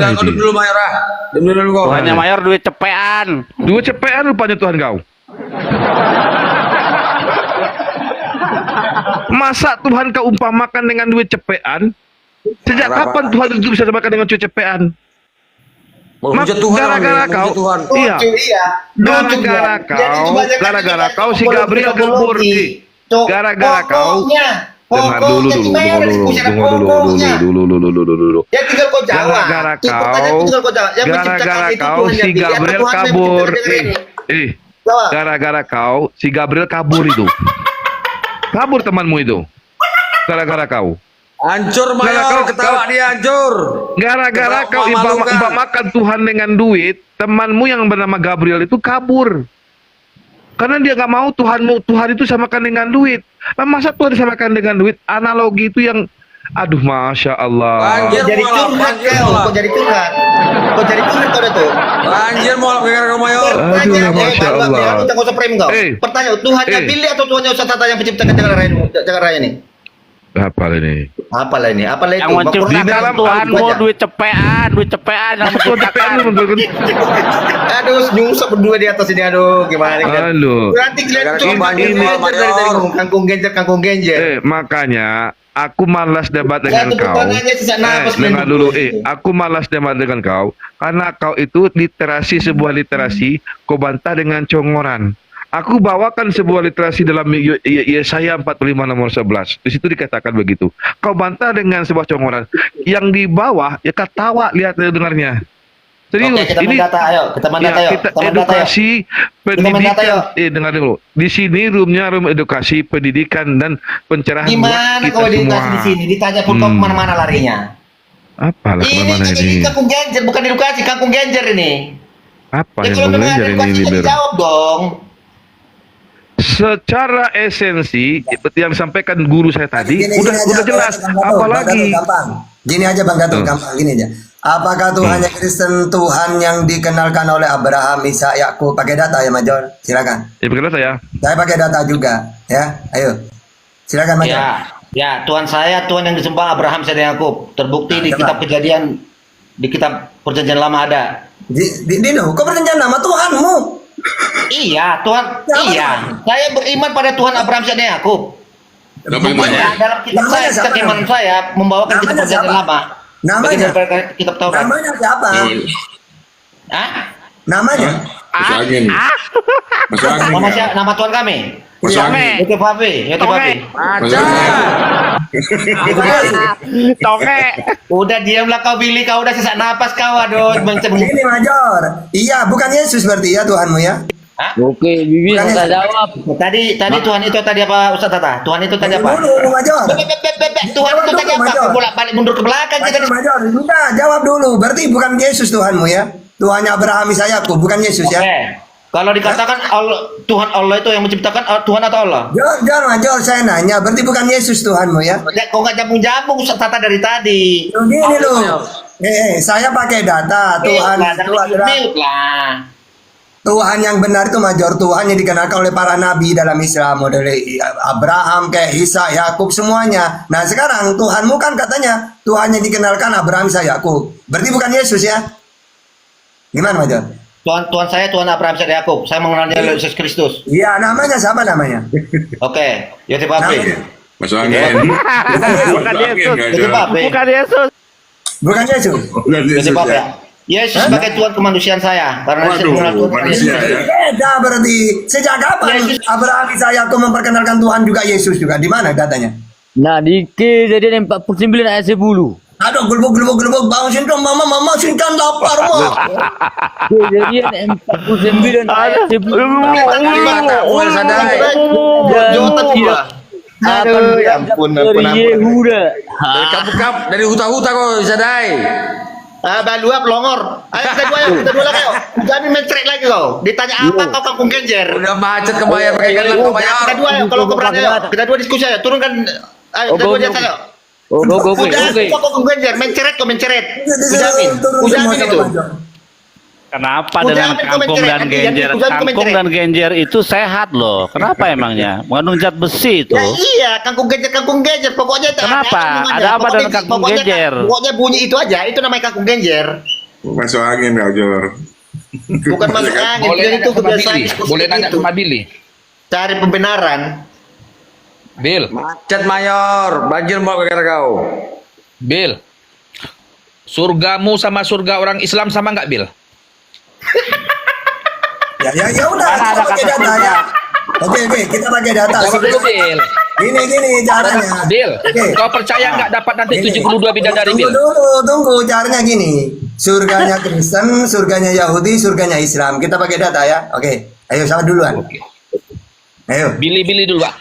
Kau ini? dulu mayor ah. Diam dulu kau. Tuhannya mayor duit cepean. Dua cepean rupanya Tuhan kau. Masa Tuhan kau umpamakan dengan duit cepean? Sejak kapan Tuhan itu bisa samakan dengan duit cepean? Hujat Tuhan. Gara-gara kau, Tuhan. iya. Gara-gara kau si Gabriel gembur di. Gara-gara kau. Dengar dulu. Ya tinggal kau jawab. Gara-gara kau si Gabriel kabur. Gara-gara kau si Gabriel kabur itu. Kabur temanmu itu. Gara-gara kau. Hancur Mayor, ketawa dia hancur. Gara-gara kau umpamakan Tuhan dengan duit, temanmu yang bernama Gabriel itu kabur. Karena dia nggak mau Tuhan itu samakan dengan duit. Nah, masa Tuhan disamakan dengan duit? Analogi itu yang, aduh, masya Allah. Kau jadi curhat kau jadi curhat kau itu. Anjir mau gara-gara Mayor. Aduh, masya Allah. Kita kau frame kau. Pertanyaan, Tuhan yang pilih atau Tuhan yang Ustaz Tata yang penciptakan jagat raya ini? Apa ini? Apalah itu? Yang menciptakan Tuhanmu duit cepean yang menciptakan. Aduh, nyungsep berdua di atas ini, aduh, gimana nih? Aduh. Berarti kalian tuh kangkung genjer. Makanya aku malas debat dengan kau. Dengar dulu, aku malas debat dengan kau karena kau itu sebuah literasi kau bantah dengan congoran. Aku bawakan sebuah literasi dalam Yesaya 45 nomor 11. Di situ dikatakan begitu. Kau bantah dengan sebuah congoran. Yang di bawah ya ketawa, lihat dengarnya. Serius. Oke, kita mendata, ayo. Kita edukasi pendidikan. Dengar dulu. Di sini room edukasi, pendidikan dan pencerahan gimana buat kita kau semua. di sini? Ditanya pun kau kemana-mana larinya. Apalah kemana-mana ini? Ini kangkung genjer, bukan edukasi, kangkung genjer ini. Apa yang kalau kangkung genjer ini? Jawab dong. Secara esensi seperti yang disampaikan guru saya tadi udah jelas. Apalagi gini aja Bang Gatot, gampang gini aja. Apakah Tuhan yang Kristen Tuhan yang dikenalkan oleh Abraham, Ishak, Yakub? Pakai data ya Major, silakan. Ya pakai data ya. Saya pakai data juga, ya. Ayo, silakan Major. Ya, Tuhan saya Tuhan yang disembah Abraham, Ishak, dan Yakub. Terbukti di kitab Kejadian, di kitab Perjanjian Lama ada. Dino, kok Perjanjian Lama Tuhanmu? Iya, Tuhan. Iya, saya beriman pada Tuhan Abraham, Ishak, dan Yakub. Dalam kitab saya, kitab iman saya membawakan kitab Perjanjian Lama. Namanya? Kitab Taurat. Namanya siapa? Namanya? Nama Tuhan kami. Yote Papi. Toke. Udah diamlah kau, Billy, kau udah sesak napas kau, aduh. Ini Major. Iya, bukan Yesus berarti ya Tuhanmu ya? Oke, Bibi sudah jawab. Tadi Tuhan itu tadi apa, Ustaz Tata? Tuhan itu tadi apa? Dulu, Major. Tuhan itu tadi apa? Bolak-balik mundur ke belakang kita. Major, udah jawab dulu. Berarti bukan Yesus Tuhanmu ya? Tuhannya Abraham, Ishak, Yakub, bukan Yesus ya? Kalau dikatakan Tuhan Allah itu yang menciptakan, Tuhan atau Allah? Jor, Major, saya nanya, berarti bukan Yesus Tuhanmu ya? Kok nggak jambung-jambung Ustaz Tata dari tadi? Gini loh. Saya pakai data Tuhan itu adalah Tuhan yang benar itu Major, Tuhan yang dikenalkan oleh para nabi dalam Islam, dari Abraham, kayak Ishak, Yakub, semuanya. Nah sekarang Tuhanmu kan katanya Tuhan yang dikenalkan Abraham, Ishak, Yakub. Berarti bukan Yesus ya? Gimana Major? Tuhan saya Tuhan Abraham, Ishak, Yakub. Saya mengenalnya Yesus Kristus. Iya, namanya siapa namanya? Oke, Yote Papi. Masuk angin. Bukan Yesus. Bukan Yesus. Bukan Yesus. Yote Papi ya. Yesus sebagai Tuhan kemanusiaan saya, karena saya mengenal Tuhan manusia ya. Beda berarti. Sejak kapan Abraham, Ishak, Yakub memperkenalkan Tuhan juga Yesus juga? Di mana datanya? Nah, di Kejadian 49 ayat 10. Aduh, gelubuk, bangun sindrom, mama, sinkan lapar, ma. Kejadian 49 ayat 10. Aduh, ya ampun. Yehuda. Dari huta-huta kok Sadai. Balua pelongor. Ayo kita dua lagi kau. Jangan mencret lagi kau. Ditanya apa kau kangkung genjer. Udah macet kebayar pakai galan kebayar. Kita dua ya, kalau kau berani ayo. Kita dua diskusi aja. Turunkan. Ayo kita dua di atas ayo. Udah, kau kangkung genjer. Mencret. Ujamin itu. Kenapa dengan kangkung dan genjer? Kangkung dan genjer itu sehat loh. Kenapa emangnya? Mengandung zat besi itu. Ya iya, kangkung genjer. Pokoknya kenapa? Ada apa dengan kangkung genjer? Pokoknya bunyi itu aja. Itu namanya kangkung genjer. Masuk angin kau Jor. Bukan masuk angin. Itu kebiasaan. Boleh nanya ke Billy. Cari pembenaran. Bil, Macet mayor, banjir mau gara kau. Bil. Surgamu sama surga orang Islam sama nggak, Bil? Ya udah, Mana kita ada pakai kata data ya. surga? Oke, kita pakai data. Jawab dulu, Bil. Gini caranya. Bil, Oke. kau percaya nggak dapat nanti Gini. 72 bidadari, Bil? Tunggu, caranya gini. Surganya Kristen, surganya Yahudi, surganya Islam. Kita pakai data ya. Oke. Ayo sama duluan. Oke. Ayo. Billy dulu, Pak.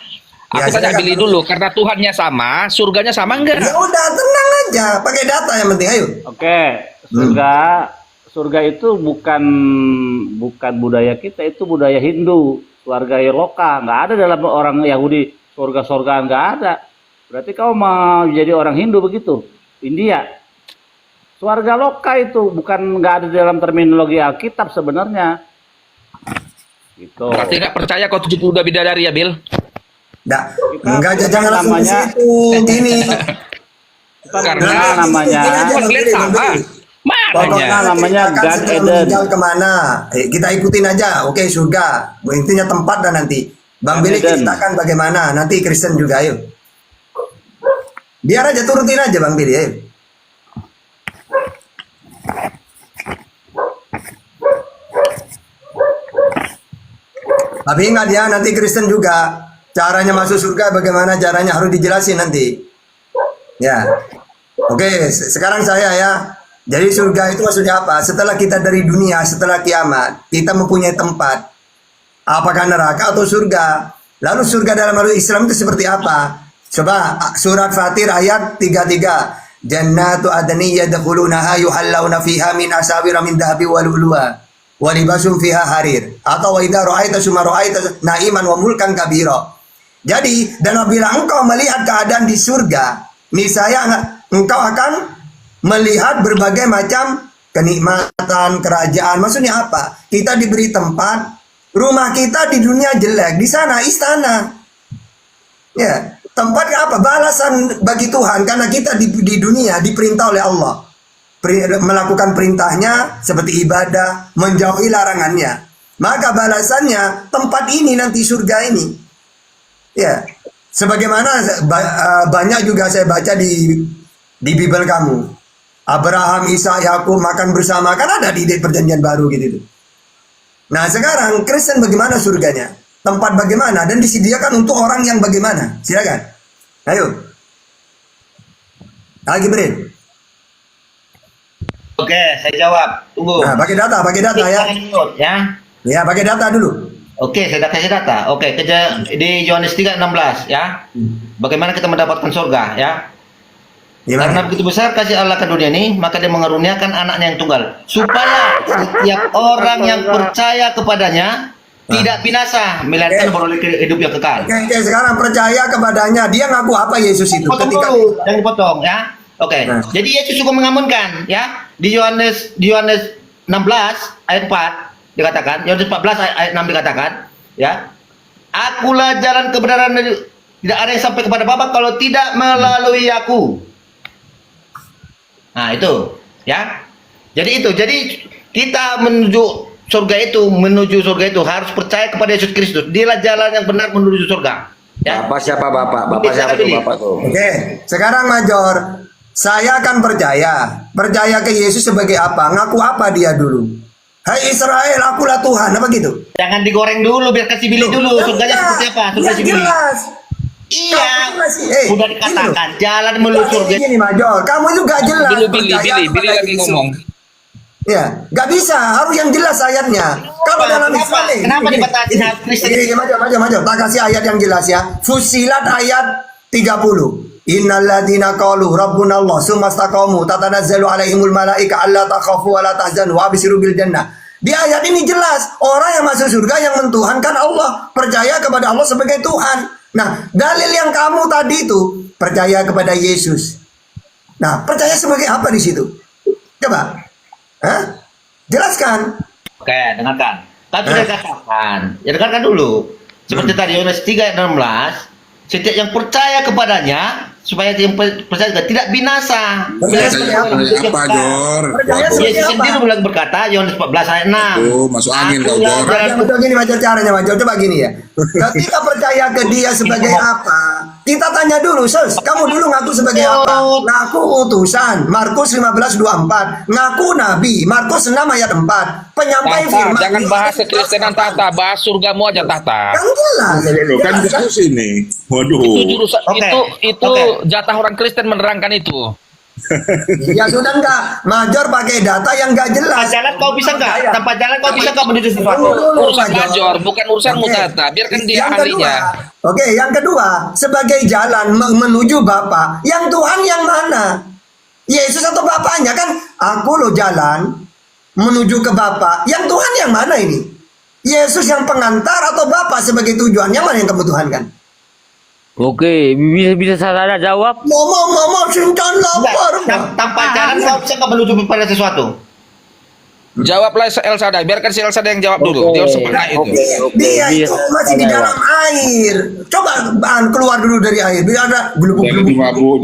Ya, Aku tanya silakan. Billy dulu, karena Tuhannya sama, surganya sama enggak? Ya udah, tenang aja. Pakai data yang penting. Ayo. Oke, surga itu bukan budaya kita, itu budaya Hindu, keluarga Loka. Nggak ada dalam orang Yahudi surga-surgaan, nggak ada. Berarti kau mau jadi orang Hindu begitu? India. Keluarga Loka itu nggak ada dalam terminologi Alkitab sebenarnya. Gitu. Berarti nggak percaya kau 72 bidadari ya, Bil? Enggak, jangan langsung ke namanya- situ. Gini. Karena namanya Gini aja, Bang kalian Billy, sama. Bang Billy. Pokoknya Makanya. namanya kita akan Gan setelah Eden. meninggal kemana? Kita ikutin aja. Oke, surga. Intinya tempat dan nanti. Bang Gan Billy Eden. ceritakan bagaimana. Nanti Kristen juga, ayo. Biar aja turutin aja Bang Billy, ayo. Tapi ingat ya, nanti Kristen juga caranya masuk surga bagaimana caranya harus dijelasin nanti. Ya. Oke, sekarang saya ya. Jadi surga itu maksudnya apa? Setelah kita dari dunia, setelah kiamat, kita mempunyai tempat. Apakah neraka atau surga? Lalu surga dalam arti Islam itu seperti apa? Coba surat Fatir ayat 33. Jannatu adni yadkhulunaha yuhallawna fiha min asawira min dhahabi wa lu'lu'a wa libasum fiha harir. Atau wa idza ra'aita summa ra'aita na'iman wa mulkan kabira. Jadi, dan apabila engkau melihat keadaan di surga, niscaya engkau akan melihat berbagai macam kenikmatan, kerajaan. Maksudnya apa? Kita diberi tempat, rumah kita di dunia jelek, di sana istana. Ya, tempat apa? Balasan bagi Tuhan karena kita di dunia diperintah oleh Allah. Melakukan perintahnya seperti ibadah, menjauhi larangannya. Maka balasannya tempat ini nanti surga ini. Ya, sebagaimana banyak juga saya baca di Bible kamu. Abraham, Isa, Yakub makan bersama, kan ada di perjanjian baru gitu. Nah sekarang Kristen bagaimana surganya? Tempat bagaimana? Dan disediakan untuk orang yang bagaimana? Silakan. Ayo. Lagi Brin. Oke, saya jawab. Tunggu. Nah, pakai data ya. Ya. Ya, pakai data dulu. Oke, saya kasih data. Oke, di Yohanes 3:16 ya. Bagaimana kita mendapatkan surga ya? Karena Gimana? begitu besar kasih Allah ke dunia ini, maka dia mengaruniakan anaknya yang tunggal. Supaya setiap orang yang percaya kepadanya tidak binasa, melainkan beroleh hidup yang kekal. Oke, sekarang percaya kepadanya. Dia ngaku apa Yesus itu? Potong Ketika dulu, jangan dipotong ya. Oke, Nah. jadi Yesus juga mengamunkan ya. Di Yohanes 16 ayat 4 dikatakan, Yohanes 14 ayat 6 dikatakan, ya. Akulah jalan kebenaran, tidak ada yang sampai kepada Bapa kalau tidak melalui aku. Nah, itu, ya. Jadi kita menuju surga itu harus percaya kepada Yesus Kristus. Dialah jalan yang benar menuju surga. Ya. Bapak siapa Bapak? Bapak siapa tuh Bapak tuh? Oke, sekarang Major, saya akan percaya ke Yesus sebagai apa? Ngaku apa dia dulu? Hai Israel, akulah Tuhan, apa gitu? Jangan digoreng dulu, biar kasih Billy dulu. Surganya seperti apa? Surga si Billy. Jelas. Iya, Kamu sudah dikatakan jalan menuju surga. Gini Major, kamu itu gak jelas. Billy percaya lagi kepada ngomong. Yesus. Ya, gak bisa, harus yang jelas ayatnya. Kalau dalam Islam nih, Kenapa gini, dibatasi hal Kristen? Gini, Major, tak kasih ayat yang jelas ya. Fusilat ayat 30. Innalladzina qalu rabbuna Allah tsumastaqamu tatanazzalu alaihimul malaika alla takhafu wa la tahzanu wa abshiru bil jannah. Di ayat ini jelas orang yang masuk surga yang mentuhankan Allah, percaya kepada Allah sebagai Tuhan. Nah, dalil yang kamu tadi itu percaya kepada Yesus. Nah, percaya sebagai apa di situ? Coba. Hah? Jelaskan. Oke, dengarkan. Kan sudah katakan. Ya dengarkan dulu. Seperti tadi Yohanes 3 ayat 16, setiap yang percaya kepadanya supaya yang percaya tidak binasa. Percaya sebagai apa? Apa, Jor? Percaya sebagai Yesus apa? sendiri bilang berkata Yohanes 14 ayat 6. Tuh, masuk angin kau, Akulah Jor. jalan Betul gini Major caranya Major. Coba gini ya. Ketika percaya ke dia sebagai apa? Kita tanya dulu, Sus. Kamu dulu ngaku sebagai apa? Ngaku utusan. Markus 15:24. Ngaku nabi. Markus 6 ayat 4. Penyampai Tata, firman. jangan bahas kekristenan Tata, bahas surgamu aja Tata. Kan jelas. Kan diskusi nih. Waduh. Itu jurusan Oke. itu Oke. jatah orang Kristen menerangkan itu. Ya sudah enggak. Major pakai data yang enggak Tanpa jelas. jalan kau bisa nggak? Tanpa jalan kau bisa nggak menuju sesuatu? Dulu, Urusan Major, bukan urusanmu Oke. Tata. Biarkan dia Yang ahlinya. kedua, oke, yang kedua, sebagai jalan menuju Bapa, yang Tuhan yang mana? Yesus atau Bapaknya kan? Aku loh jalan menuju ke Bapa. Yang Tuhan yang mana ini? Yesus yang pengantar atau Bapa sebagai tujuan? Yang mana yang kamu tuhankan? Oke, bisa saya jawab? Mama, sincan lapar. Tanpa jalan kau bisa nggak menuju pada sesuatu? Jawablah El Sadai, biarkan si El Sadai yang jawab dulu. Dia sempurna itu. Dia itu masih di dalam air. Coba keluar dulu dari air. Biar ada Jangan gelubuk-gelubuk. mabuk,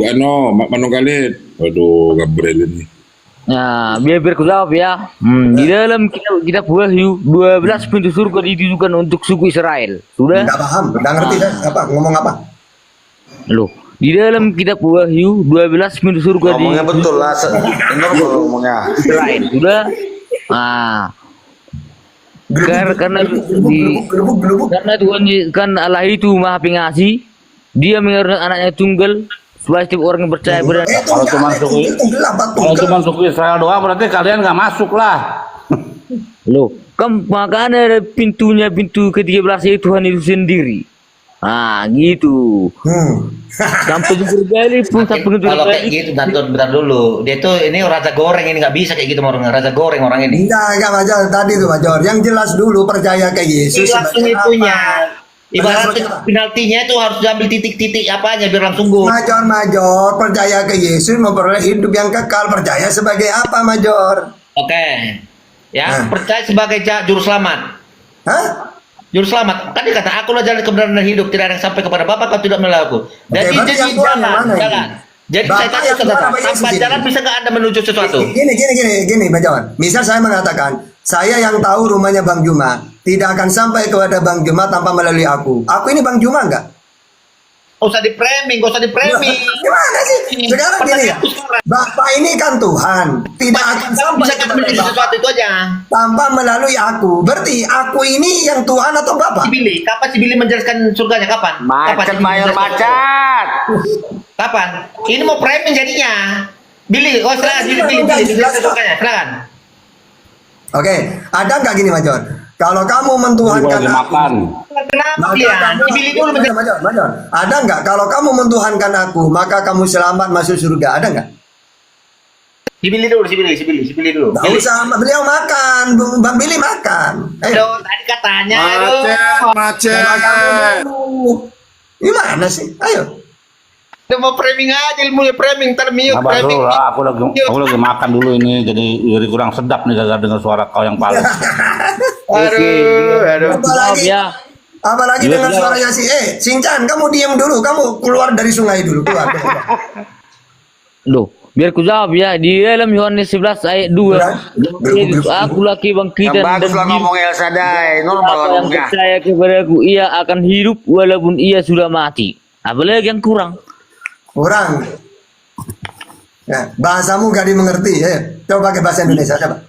Manunggalit. Waduh, Gabriel ini. Nah, biar ku jawab ya. Di dalam kitab Wahyu 12 pintu surga ditujukan untuk suku Israel. Sudah? Enggak paham, enggak ngerti kan? Apa ngomong apa? Loh, di dalam kitab Wahyu 12 pintu surga Ngomongnya betul lah. Benar ngomongnya. Israel. Sudah? Nah, karena Gelubuk. karena Tuhan kan Allah itu Maha Pengasih, Dia mengaruniakan anaknya tunggal supaya setiap orang yang percaya pada Kalau cuma suku Israel doang berarti kalian nggak masuk lah. Loh, kan makanya ada pintunya, pintu ke-13 itu Tuhan itu sendiri. Nah, gitu. Sampai di surga ini pun sampai ke Kalau surga kayak ini. gitu, bentar dulu. Dia tuh ini raja goreng ini nggak bisa kayak gitu orang raja goreng orang ini. Enggak Major. Tadi tuh Major. Yang jelas dulu percaya ke Yesus. Langsung sebagai itunya. apa? Ibarat Sebagai apa? penaltinya itu harus diambil titik-titik apanya biar langsung gol. Major, percaya ke Yesus memperoleh hidup yang kekal. Percaya sebagai apa, Major? Oke. Ya, Nah. percaya sebagai juru selamat. Hah? Juru selamat. Tadi kata aku lah jalan kebenaran dan hidup, tidak ada yang sampai kepada Bapa kau tidak melaku. Jadi berarti yang Tuhan yang mana ini? jalan. Jadi Bapak saya tanya yang Tuhan saudara, apa Yesus tanpa ini? jalan bisa nggak Anda menuju sesuatu? Gini, Major. Misal saya mengatakan, saya yang tahu rumahnya Bang Juma, tidak akan sampai kepada Bang Juma tanpa melalui aku. Aku ini Bang Juma enggak? Gak usah di-framing, gak usah di-framing. Gimana sih? Sekarang gini ya. Bapak ini kan Tuhan, tidak akan sampai Bisa kepada menuju Bapak sesuatu itu aja. tanpa melalui aku. Berarti aku ini yang Tuhan atau Bapak? Si Billy, kapan si Billy menjelaskan surganya? Kapan? Kapan si Billy menjelaskan? Kapan? Ini mau framing jadinya. Billy, oh silakan Billy, menjelaskan surganya, silakan. Oke, ada nggak gini Major? Kalau kamu mentuhankan aku, Kenapa maka dia? kamu Si Billy dulu menjelaskan. Major. Ada nggak? Kalau kamu mentuhankan aku, maka kamu selamat masuk surga. Ada nggak? Si Billy dulu. Nggak usah, beliau makan, Bang Billy makan. Aduh, tadi katanya. Macet. Gimana sih? Ayo. Udah mau framing aja ilmunya framing, ntar mute Sabar framing. dulu lah, aku lagi makan dulu ini, jadi kurang sedap nih gara-gara dengar suara kau yang paling. Aduh. Apalagi, ya. apalagi dengan suaranya si Shinchan, kamu diam dulu, kamu keluar dari sungai dulu, keluar. Loh, biar ku jawab ya. Di dalam Yohanes 11 ayat 2, aku laki bangkitan dan hidup. El Sadai, Siapa yang percaya kepadaku, ia akan hidup walaupun ia sudah mati. Apalagi yang kurang? Kurang. Ya, bahasamu gak dimengerti ya. Coba pakai bahasa Indonesia coba.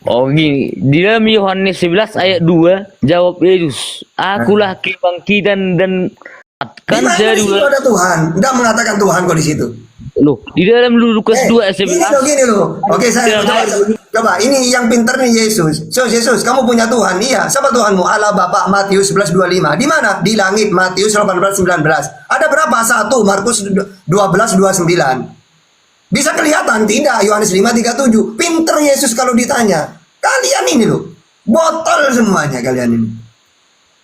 Oh gini, di dalam Yohanes 11 ayat 2, jawab Yesus, akulah kebangkitan dan Di mana di situ ada Tuhan? Enggak mengatakan Tuhan kok di situ. Loh, di dalam Lukas 2 ayat 11. Gini loh. Oke, saya coba. Ini yang pinter nih Yesus. So, Yesus, kamu punya Tuhan. Iya. Siapa Tuhanmu? Allah Bapa. Matius 11:25. Di mana? Di langit. Matius 18:19. Ada berapa? 1. Markus 12:29. Bisa kelihatan? Tidak. Yohanes 5:37. Pinter Yesus kalau ditanya. Kalian ini loh. Botol semuanya kalian ini.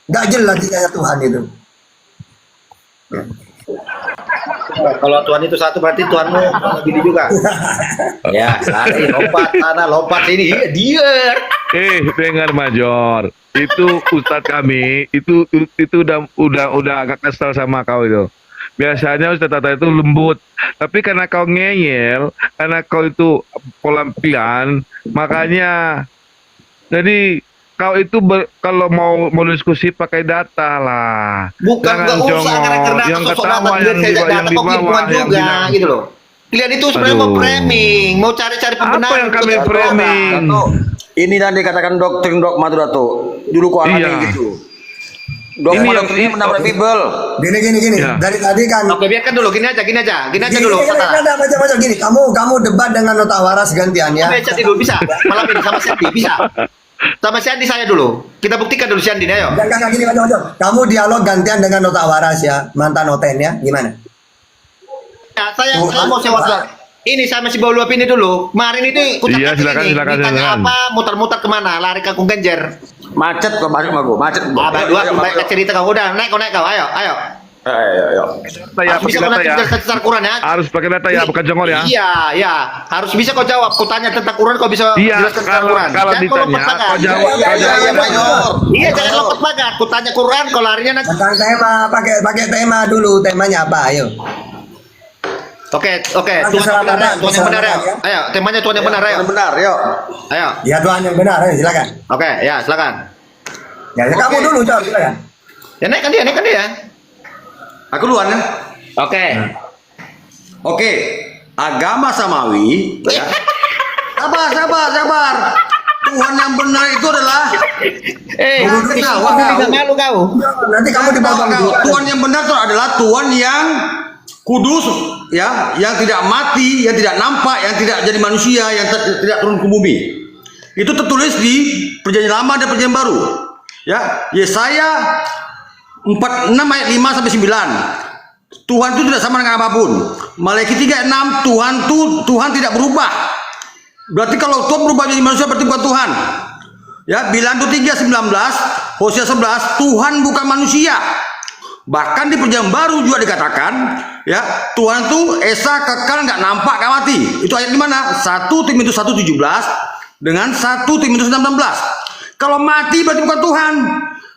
Gak jelas ditanya Tuhan itu. Kalau Tuhan itu satu berarti Tuhanmu gini juga. Ya, lari lompat ini dia. Dengar Major, itu Ustadz kami itu udah agak kesel sama kau itu. Biasanya Ustadz Tata itu lembut, tapi karena kau ngeyel, karena kau itu pelampian, makanya jadi kau itu kalau mau diskusi pakai data lah. Bukan Jangan nggak usah karena congok. Yang sosok ketawa data, yang di data bawah, penghitungan yang juga bilang. gitu loh. Kalian itu sebenarnya mau Aduh. framing, mau cari-cari pembenaran. Apa yang kami untuk framing? Dato, ini yang dikatakan doktrin dogma tuh Dato. Dulu kok aneh Iya. gitu. Ini Dogma yang- doktrinnya menabrak Bible. Gini. Ya. Dari tadi kan. Oke, biarkan dulu, gini aja Gini, dulu. Tata. baca gini. Kamu debat dengan Nota Waras gantian ya. Baca dulu bisa. Malam ini sama Sandy bisa. Sama Sandy saya dulu. Kita buktikan dulu Sandy, ayo. Jangan gini, baca. Kamu dialog gantian dengan Nota Waras ya, mantan Noten ya. Gimana? Ya, saya mau sewa. Ini saya masih bawa luap ini dulu. Kemarin itu Iya, silakan. Ditanya apa, muter-muter kemana, lari ke Kung Genjer. Macet kok balik sama gua, macet. Abah dua, baik cerita kau. Udah, naik kau, ayo. Ayo. Data ya, Harus bisa pakai kau data nanti ya. secara Quran ya. Harus pakai data ya, bukan jongol ya. Iya. Harus bisa kau jawab. Kau tanya tentang Quran, kau bisa Iya, jelaskan tentang kalau Quran. kalau Jangan kau lompat ditanya, pagar. kau jawab. Iya, jangan lompat pagar. Kau tanya Quran, kau larinya nanti. Tentang tema, pakai tema dulu. Temanya apa? Ayo. Oke. Terserah Tuhan yang benar, Bapak, Tuhan yang benar ya. terserah Ayo, temanya Tuhan yang benar, ayo. Benar, yuk. Ayo. Ya Tuhan yang benar, ayo silakan. Oke, ya silakan. Ya, kamu dulu jawab silakan. Ya naikkan dia. Aku duluan ya. Oke. Oke, agama samawi. Ya. Sabar. Tuhan yang benar itu adalah Tidak malu kau. Nanti kamu dipotong. Tuhan yang benar itu adalah Tuhan yang kudus, ya, yang tidak mati, yang tidak nampak, yang tidak jadi manusia, yang tidak turun ke bumi. Itu tertulis di Perjanjian Lama dan Perjanjian Baru. Ya, Yesaya 46 ayat 5 sampai 9. Tuhan itu tidak sama dengan apapun. Malaikat 3:6, Tuhan tidak berubah. Berarti kalau Tuhan berubah jadi manusia berarti bukan Tuhan. Ya, Bilantu 3:19, Hosea 11, Tuhan bukan manusia. Bahkan di Perjanjian Baru juga dikatakan, ya, Tuhan itu esa, kekal, nggak nampak, nggak mati. Itu ayat di mana? 1 Timotius 1:17 dengan 1 Timotius 6:16. Kalau mati berarti bukan Tuhan.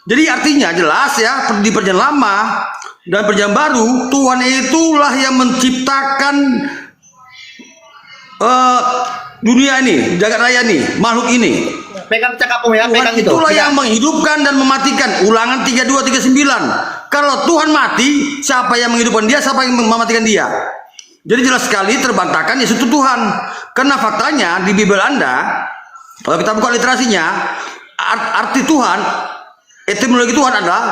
Jadi artinya jelas ya, di Perjanjian Lama dan Perjanjian Baru, Tuhan itulah yang menciptakan dunia ini, jagat raya ini, makhluk ini. Pegang cakapmu ya, Tuhan pegang itu. itulah yang menghidupkan dan mematikan. Ulangan 32:39. Kalau Tuhan mati, siapa yang menghidupkan dia, siapa yang mematikan dia? Jadi jelas sekali terbantahkan Yesus itu Tuhan. Karena faktanya di Bible Anda, kalau kita buka literasinya, arti Tuhan, etimologi Tuhan adalah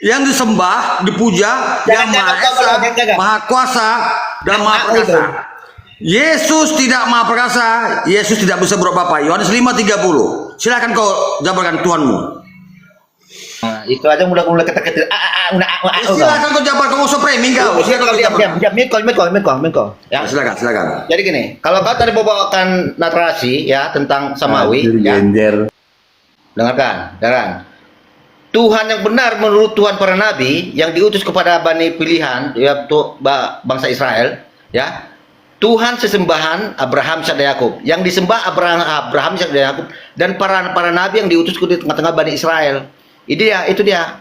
yang disembah, dipuja, yang maha esa, maha kuasa, dan maha perkasa. Yesus tidak maha perkasa, Yesus tidak bisa berbuat apa. Yohanes 5:30. Silakan kau jabarkan Tuhanmu. Nah, itu aja mulai ketek-ketek. Silakan kau jabarkan, kau usah framing kau. Silakan kau jabarkan. Minko. Ya. Silakan. Jadi gini, kalau kau tadi bawakan narasi ya tentang Samawi, ya. Dengarkan. Tuhan yang benar menurut Tuhan para nabi yang diutus kepada bani pilihan, ya, bangsa Israel, ya. Tuhan sesembahan Abraham, Ishak dan Yakub. Yang disembah Abraham, Ishak dan Yakub dan para nabi yang diutus ke tengah-tengah bani Israel. Itu dia.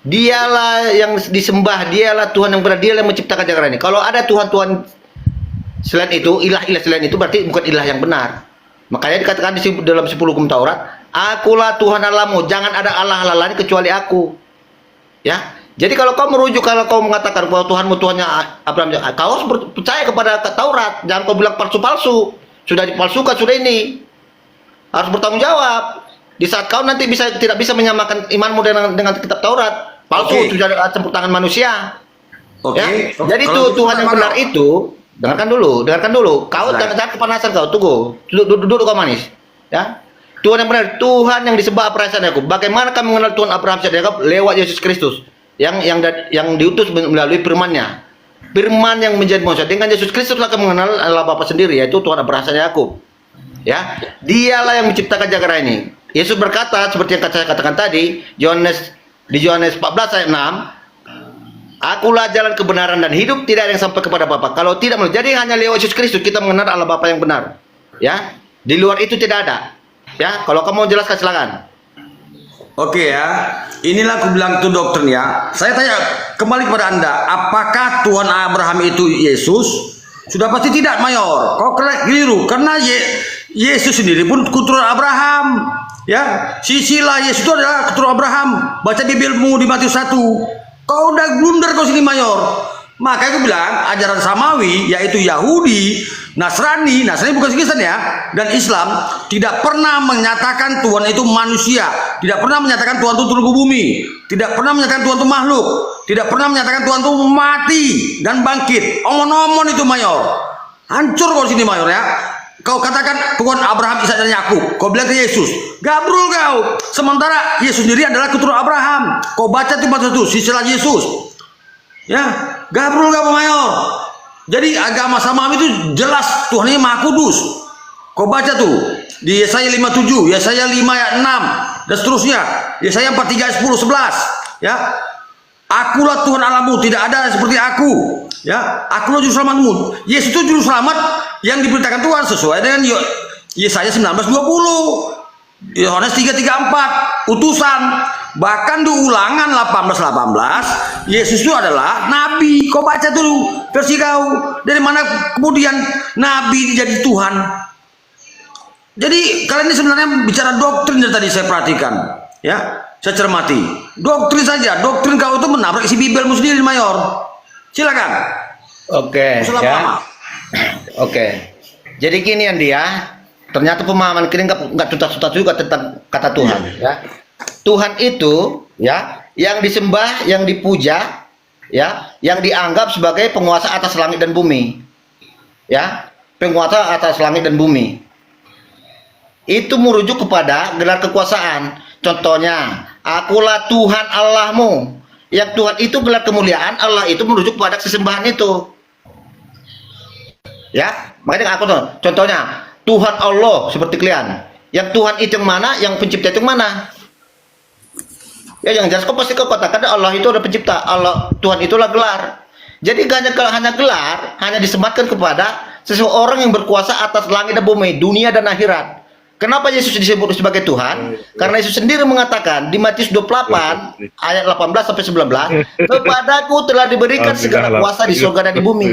Dialah yang disembah, dialah Tuhan yang benar, dialah yang menciptakan jagat ini. Kalau ada Tuhan selain itu, ilah-ilah selain itu berarti bukan ilah yang benar. Makanya dikatakan di dalam 10 hukum Taurat, akulah Tuhan Allahmu, jangan ada Allah lain kecuali aku. Ya. Jadi kalau kau mengatakan bahwa Tuhanmu Tuhannya Abraham, kau harus percaya kepada Taurat. Jangan kau bilang palsu-palsu. Sudah dipalsukan, sudah ini. Harus bertanggung jawab. Di saat kau nanti tidak bisa menyamakan imanmu dengan kitab Taurat, palsu, sudah ada campur tangan manusia. Ya? Jadi Tuhan yang benar itu, dengarkan dulu. Kau jangan kepanasan kau, tunggu. Duduk kau manis. Ya. Tuhan yang benar, Tuhan yang disembah Abraham dan Yakub. Bagaimana kami mengenal Tuhan Abraham dan Yakub? Lewat Yesus Kristus. Yang diutus melalui firman-Nya. Firman yang menjadi manusia. Dengan Yesus Kristus lah kami mengenal Allah Bapa sendiri, yaitu Tuhan Abraham dan Yakub. Ya, dialah yang menciptakan jagat raya ini. Yesus berkata seperti yang saya katakan tadi, di Yohanes 14 ayat 6, akulah jalan kebenaran dan hidup, tidak ada yang sampai kepada Bapa kalau tidak melalui. Jadi hanya lewat Yesus Kristus kita mengenal Allah Bapa yang benar. Ya, di luar itu tidak ada. Ya, kalau kamu mau jelaskan silakan. Oke ya, inilah aku bilang itu doktrin ya. Saya tanya kembali kepada Anda, apakah Tuhan Abraham itu Yesus? Sudah pasti tidak, Mayor. Kau keliru karena Yesus sendiri pun keturunan Abraham. Ya, silsilah Yesus itu adalah keturunan Abraham. Baca di Bibilmu di Matius 1. Kau udah blunder kau sini mayor. Maka aku bilang ajaran samawi yaitu Yahudi, Nasrani bukan Kristen ya, dan Islam tidak pernah menyatakan Tuhan itu manusia, tidak pernah menyatakan Tuhan itu turun ke bumi, tidak pernah menyatakan Tuhan itu makhluk, tidak pernah menyatakan Tuhan itu mati dan bangkit. Omon-omon itu mayor. Hancur kau sini mayor ya. Kau katakan Tuhan Abraham, Ishak dan Yakub. Kau bilang ke Yesus, gabrul kau. Sementara Yesus sendiri adalah keturunan Abraham. Kau baca di pasal itu, silsilah Yesus. Ya, gabrul kau mayor. Jadi agama samawi itu jelas Tuhan ini Maha Kudus. Kau baca tuh di Yesaya 57, Yesaya 5 ayat 6 dan seterusnya. Yesaya 43 ayat 10 11. Ya. Akulah Tuhan Allahmu, tidak ada seperti aku. Ya, akulah juru selamatmu. Yesus itu juru selamat yang diberitakan Tuhan sesuai dengan Yesaya 19:20. Yohanes 3:34 utusan. Bahkan di Ulangan 18:18 Yesus itu adalah nabi. Kau baca dulu versi kau. Dari mana kemudian nabi jadi Tuhan? Jadi kalian ini sebenarnya bicara doktrin dari tadi saya perhatikan, ya, saya cermati. Doktrin saja, doktrin kau itu menabrak isi Bibelmu sendiri mayor. Silakan. Oke, ya. Oke. Jadi gini Andi ya. Ternyata pemahaman kini nggak tuntas-tuntas juga tentang kata Tuhan. Ya. Tuhan itu ya yang disembah, yang dipuja, ya, yang dianggap sebagai penguasa atas langit dan bumi. Ya, penguasa atas langit dan bumi. Itu merujuk kepada gelar kekuasaan. Contohnya, akulah Tuhan Allahmu. Yang Tuhan itu gelar kemuliaan, Allah itu merujuk pada sesembahan itu. Ya, makanya aku tuh. Contohnya, Tuhan Allah seperti kalian. Yang Tuhan itu yang mana? Yang pencipta itu yang mana? Ya, yang jelas kau pasti kau katakan Allah itu ada pencipta. Allah, Tuhan itulah gelar. Jadi hanya gelar, hanya disematkan kepada seseorang yang berkuasa atas langit dan bumi, dunia dan akhirat. Kenapa Yesus disebut sebagai Tuhan? Karena Yesus sendiri mengatakan di Matius 28 ayat 18 sampai 19, kepadaku telah diberikan segala kuasa di surga dan di bumi.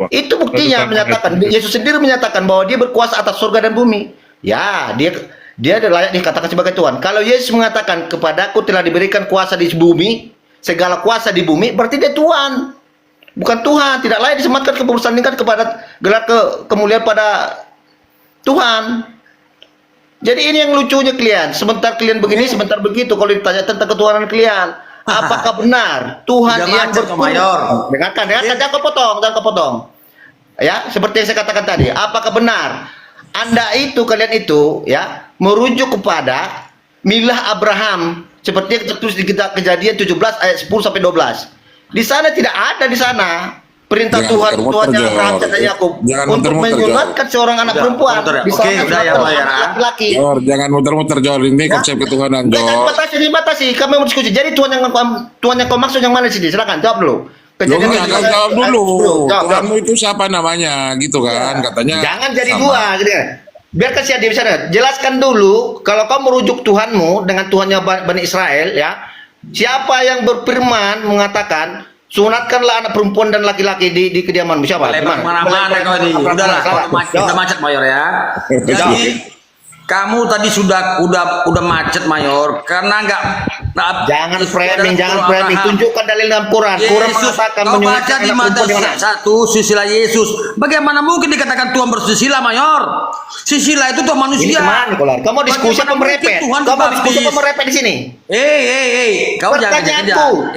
Itu buktinya menyatakan, Yesus sendiri menyatakan bahwa dia berkuasa atas surga dan bumi. Ya, dia layak dikatakan sebagai Tuhan. Kalau Yesus mengatakan kepadaku telah diberikan kuasa di bumi, segala kuasa di bumi, berarti dia Tuhan. Bukan Tuhan, tidak layak disematkan kebersandingkan kepada gelar kemuliaan pada Tuhan. Jadi ini yang lucunya kalian. Sebentar kalian begini, sebentar begitu. Kalau ditanya tentang ketuhanan kalian, apakah benar Tuhan yang berturun? Dengarkan, jangan kau potong. Ya, seperti yang saya katakan tadi. Apakah benar kalian itu, ya, merujuk kepada milah Abraham seperti yang tertulis di Kejadian 17 ayat 10 sampai 12. Di sana tidak ada di sana perintah Tuhan Abraham dan Yakub untuk menyunatkan seorang anak perempuan. Oke, udah ya, laki-laki. Jangan muter-muter Jor, ini konsep ketuhanan Jor. Jangan batasi, kami mau diskusi. Jadi Tuhan yang kau maksud yang mana sih? Silakan jawab dulu. Jawab dulu. Tuhanmu itu siapa namanya, gitu kan? Katanya. Jangan jadi dua, gitu kan? Biarkan dia di sana. Jelaskan dulu kalau kau merujuk Tuhanmu dengan Tuhannya Bani Israel, ya. Siapa yang berfirman mengatakan sunatkanlah anak perempuan dan laki-laki di kediaman siapa? Mana-mana kau ini. Udahlah, udah macet mayor ya. Jadi kamu tadi sudah macet mayor karena jangan framing, tunjukkan dalil dalam Quran. Quran mengatakan menyunatkan di Matius 1 silsilah Yesus. Bagaimana mungkin dikatakan Tuhan bersilsilah mayor? Silsilah itu Tuhan manusia. Kamu diskusi apa merepet? Di sini. Kau jangan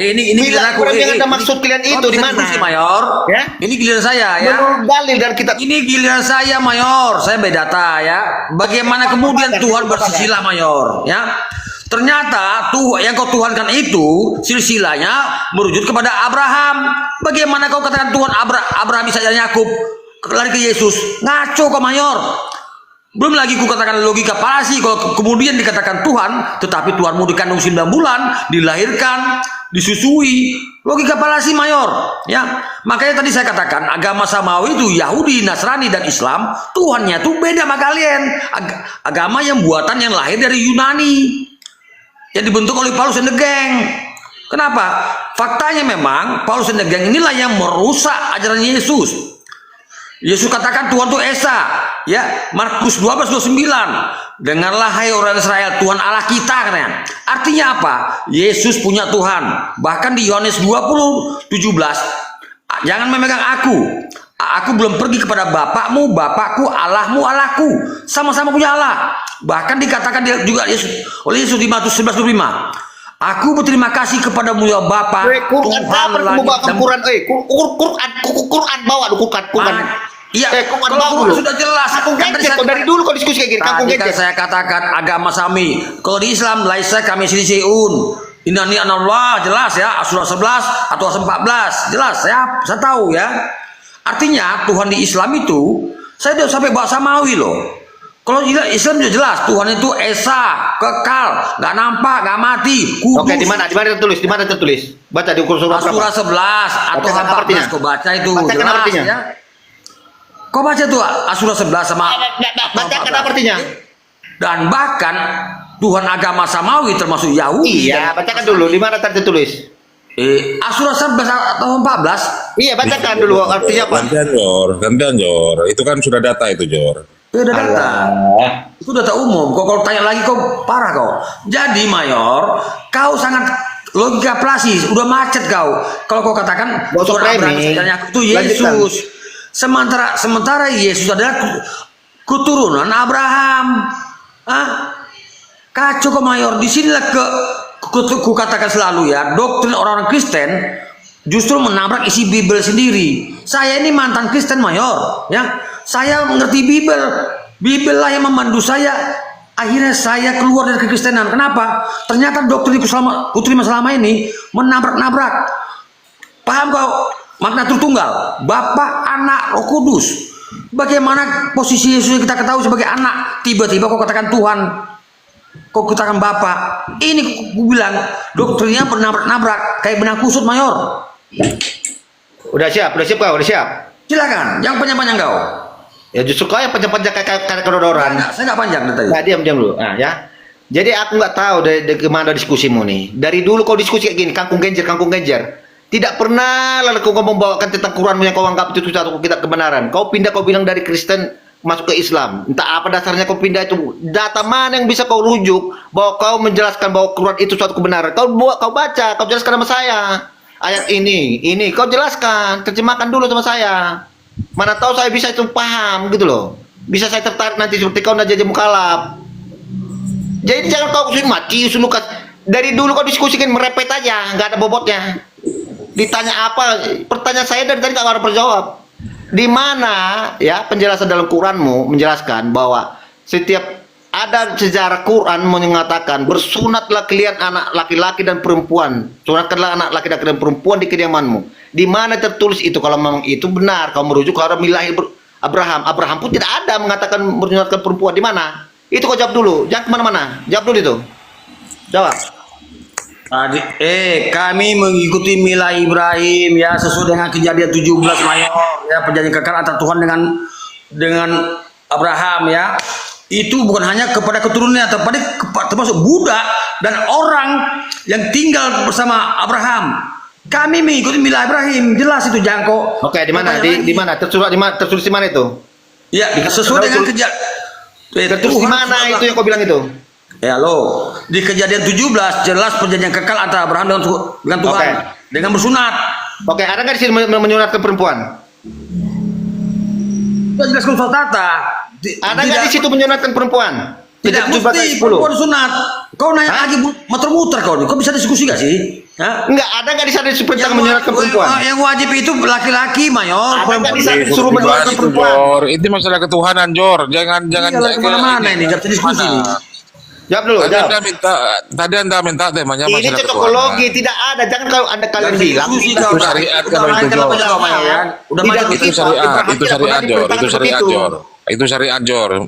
ini giliran aku. Yang ada maksud kalian itu di mana? Mayor. Ya? Ini giliran saya ya. Menurut dalil dari kitab. Ini giliran saya mayor. Saya berdata ya. Bagaimana kemudian Tuhan bersilsilah mayor, ya? Ternyata yang kau tuhankan itu silsilahnya merujuk kepada Abraham. Bagaimana kau katakan Tuhan Abraham, Ishak dan Yakub lari ke Yesus? Ngaco kau mayor. Belum lagi ku katakan logika palasi kalau kemudian dikatakan Tuhan, tetapi Tuhanmu dikandung 9 bulan, dilahirkan, disusui. Logika palasi mayor, ya. Makanya tadi saya katakan agama samawi itu Yahudi, Nasrani dan Islam, Tuhannya tuh beda sama kalian. Agama yang buatan yang lahir dari Yunani. Yang dibentuk oleh Paulus and the Gang. Kenapa? Faktanya memang Paulus and the Gang inilah yang merusak ajaran Yesus. Yesus katakan Tuhan itu Esa, ya. Markus 12:29. Dengarlah hai orang Israel, Tuhan Allah kita katanya. Artinya apa? Yesus punya Tuhan. Bahkan di Yohanes 20:17, jangan memegang aku. Aku belum pergi kepada Bapakmu, Bapakku, Allahmu, Allahku. Sama-sama punya Allah. Bahkan dikatakan juga Yesus oleh Yesus di Matius 11:25. Aku berterima kasih kepada mulia Bapa Quran apa kamu bawa ke Quran? Quran bawa dulu Quran. Iya, Quran kalau bawa Quran dulu. sudah jelas. Aku gadget kok dari dulu kau diskusi kayak gini. Kamu Tadi kan gadget. saya katakan agama Sami. Kalau di Islam laisa kami silisiun. Innani anallah jelas ya, surah 11 atau 14 jelas saya tahu ya. Artinya Tuhan di Islam itu saya udah sampai bahasa Samawi loh. Kalau Islam sudah jelas Tuhan itu Esa, kekal, nggak nampak, nggak mati, kudus. Oke, di mana tertulis? Di mana tertulis? Baca di surah berapa? Surah 11 atau Bacakan 14 artinya. kau baca itu Bacakan jelas artinya. ya. Kau baca tuh Surah 11 sama Bacakan apa artinya? dan bahkan Tuhan agama Samawi termasuk Yahudi. Iya, bacakan dulu. Di mana tertulis? Surah 11 atau 14. Iya, bacakan dulu artinya apa? Gantian Jor. Itu kan sudah data itu Jor. Itu udah data. Itu data umum. Kalau tanya lagi kau parah kau. Jadi Mayor, kau sangat logika plasis, udah macet kau. Kalau kau katakan Gak usah framing. itu Yesus. Sementara Yesus adalah keturunan Abraham. Kacau kau Mayor. Di sinilah ku katakan selalu ya, doktrin orang-orang Kristen justru menabrak isi Bible sendiri. Saya ini mantan Kristen Mayor, ya. Saya mengerti Bible. Bible lah yang memandu saya. Akhirnya saya keluar dari kekristenan. Kenapa? Ternyata doktrin ku terima selama ini menabrak-nabrak. Paham kau? Makna Tritunggal, Bapa, Anak, Roh Kudus. Bagaimana posisi Yesus yang kita ketahui sebagai anak? Tiba-tiba kau katakan Tuhan. Kau katakan Bapa. Ini ku bilang doktrinnya bernabrak-nabrak kayak benang kusut Mayor. Udah siap kau, udah siap. Silakan, jangan panjang-panjang kau. Ya justru kau yang panjang-panjang kayak kedodoran. Saya nggak panjang dari tadi. Nah, diam dulu. Nah, ya. Jadi aku nggak tahu dari kemana diskusimu nih. Dari dulu kau diskusi kayak gini, kangkung genjer. Tidak pernah lalu kau membawakan tentang Quran yang kau anggap itu satu kitab kebenaran. Kau pindah, kau bilang dari Kristen masuk ke Islam. Entah apa dasarnya kau pindah itu. Data mana yang bisa kau rujuk bahwa kau menjelaskan bahwa Quran itu suatu kebenaran. Kau baca, kau jelaskan sama saya. Ayat ini kau jelaskan, terjemahkan dulu sama saya. Mana tahu saya bisa itu paham gitu loh. Bisa saya tertarik nanti seperti kau Najah Mukalab. Jadi jangan kau Matius, Lukas. Dari dulu kau diskusikan merepet aja, nggak ada bobotnya. Ditanya apa? Pertanyaan saya dari tadi nggak ada terjawab. Di mana ya penjelasan dalam Quranmu menjelaskan bahwa setiap ada sejarah Quran mengatakan bersunatlah kalian anak laki-laki dan perempuan. Sunatkanlah anak laki-laki dan perempuan di kediamanmu. Di mana tertulis itu? Kalau memang itu benar, kau merujuk ke milah Abraham. Abraham pun tidak ada mengatakan bersunatkan perempuan. Di mana? Itu kau jawab dulu. Jangan kemana-mana. Jawab dulu itu. Jawab. Kami mengikuti milah Ibrahim ya sesuai dengan Kejadian 17 Mayor ya, perjanjian kekal antara Tuhan dengan Abraham ya. Itu bukan hanya kepada keturunannya, termasuk budak dan orang yang tinggal bersama Abraham. Kami mengikuti milah Ibrahim, jelas itu Jangko. Oke, di mana? Di mana? Tertulis di mana itu? Ya, sesuai dengan tertulis di mana itu yang kau bilang itu? Ya lo, di Kejadian 17 jelas perjanjian kekal antara Abraham dengan Tuhan dengan bersunat. Oke, ada nggak di sini menyunatkan perempuan? Jelaskan soal tata. Ada nggak di situ menyunatkan perempuan? Tidak mesti perempuan sunat. Kau nanya lagi muter-muter kau nih. Kau bisa diskusi gak sih? Enggak, ada nggak di sana diperintahkan menyunatkan perempuan? Yang wajib itu laki-laki, Mayor. Ada nggak di sana disuruh menyunatkan perempuan? Jor, itu masalah ketuhanan Jor. Jangan kemana-mana ini. Gak bisa diskusi nih. Jawab dulu. Tadi anda minta temanya ini masalah cocokologi, tidak ada. Jangan kalau kalian bilang itu syariat kalau itu Jor. Itu syariat Jor. Itu syariat Jor.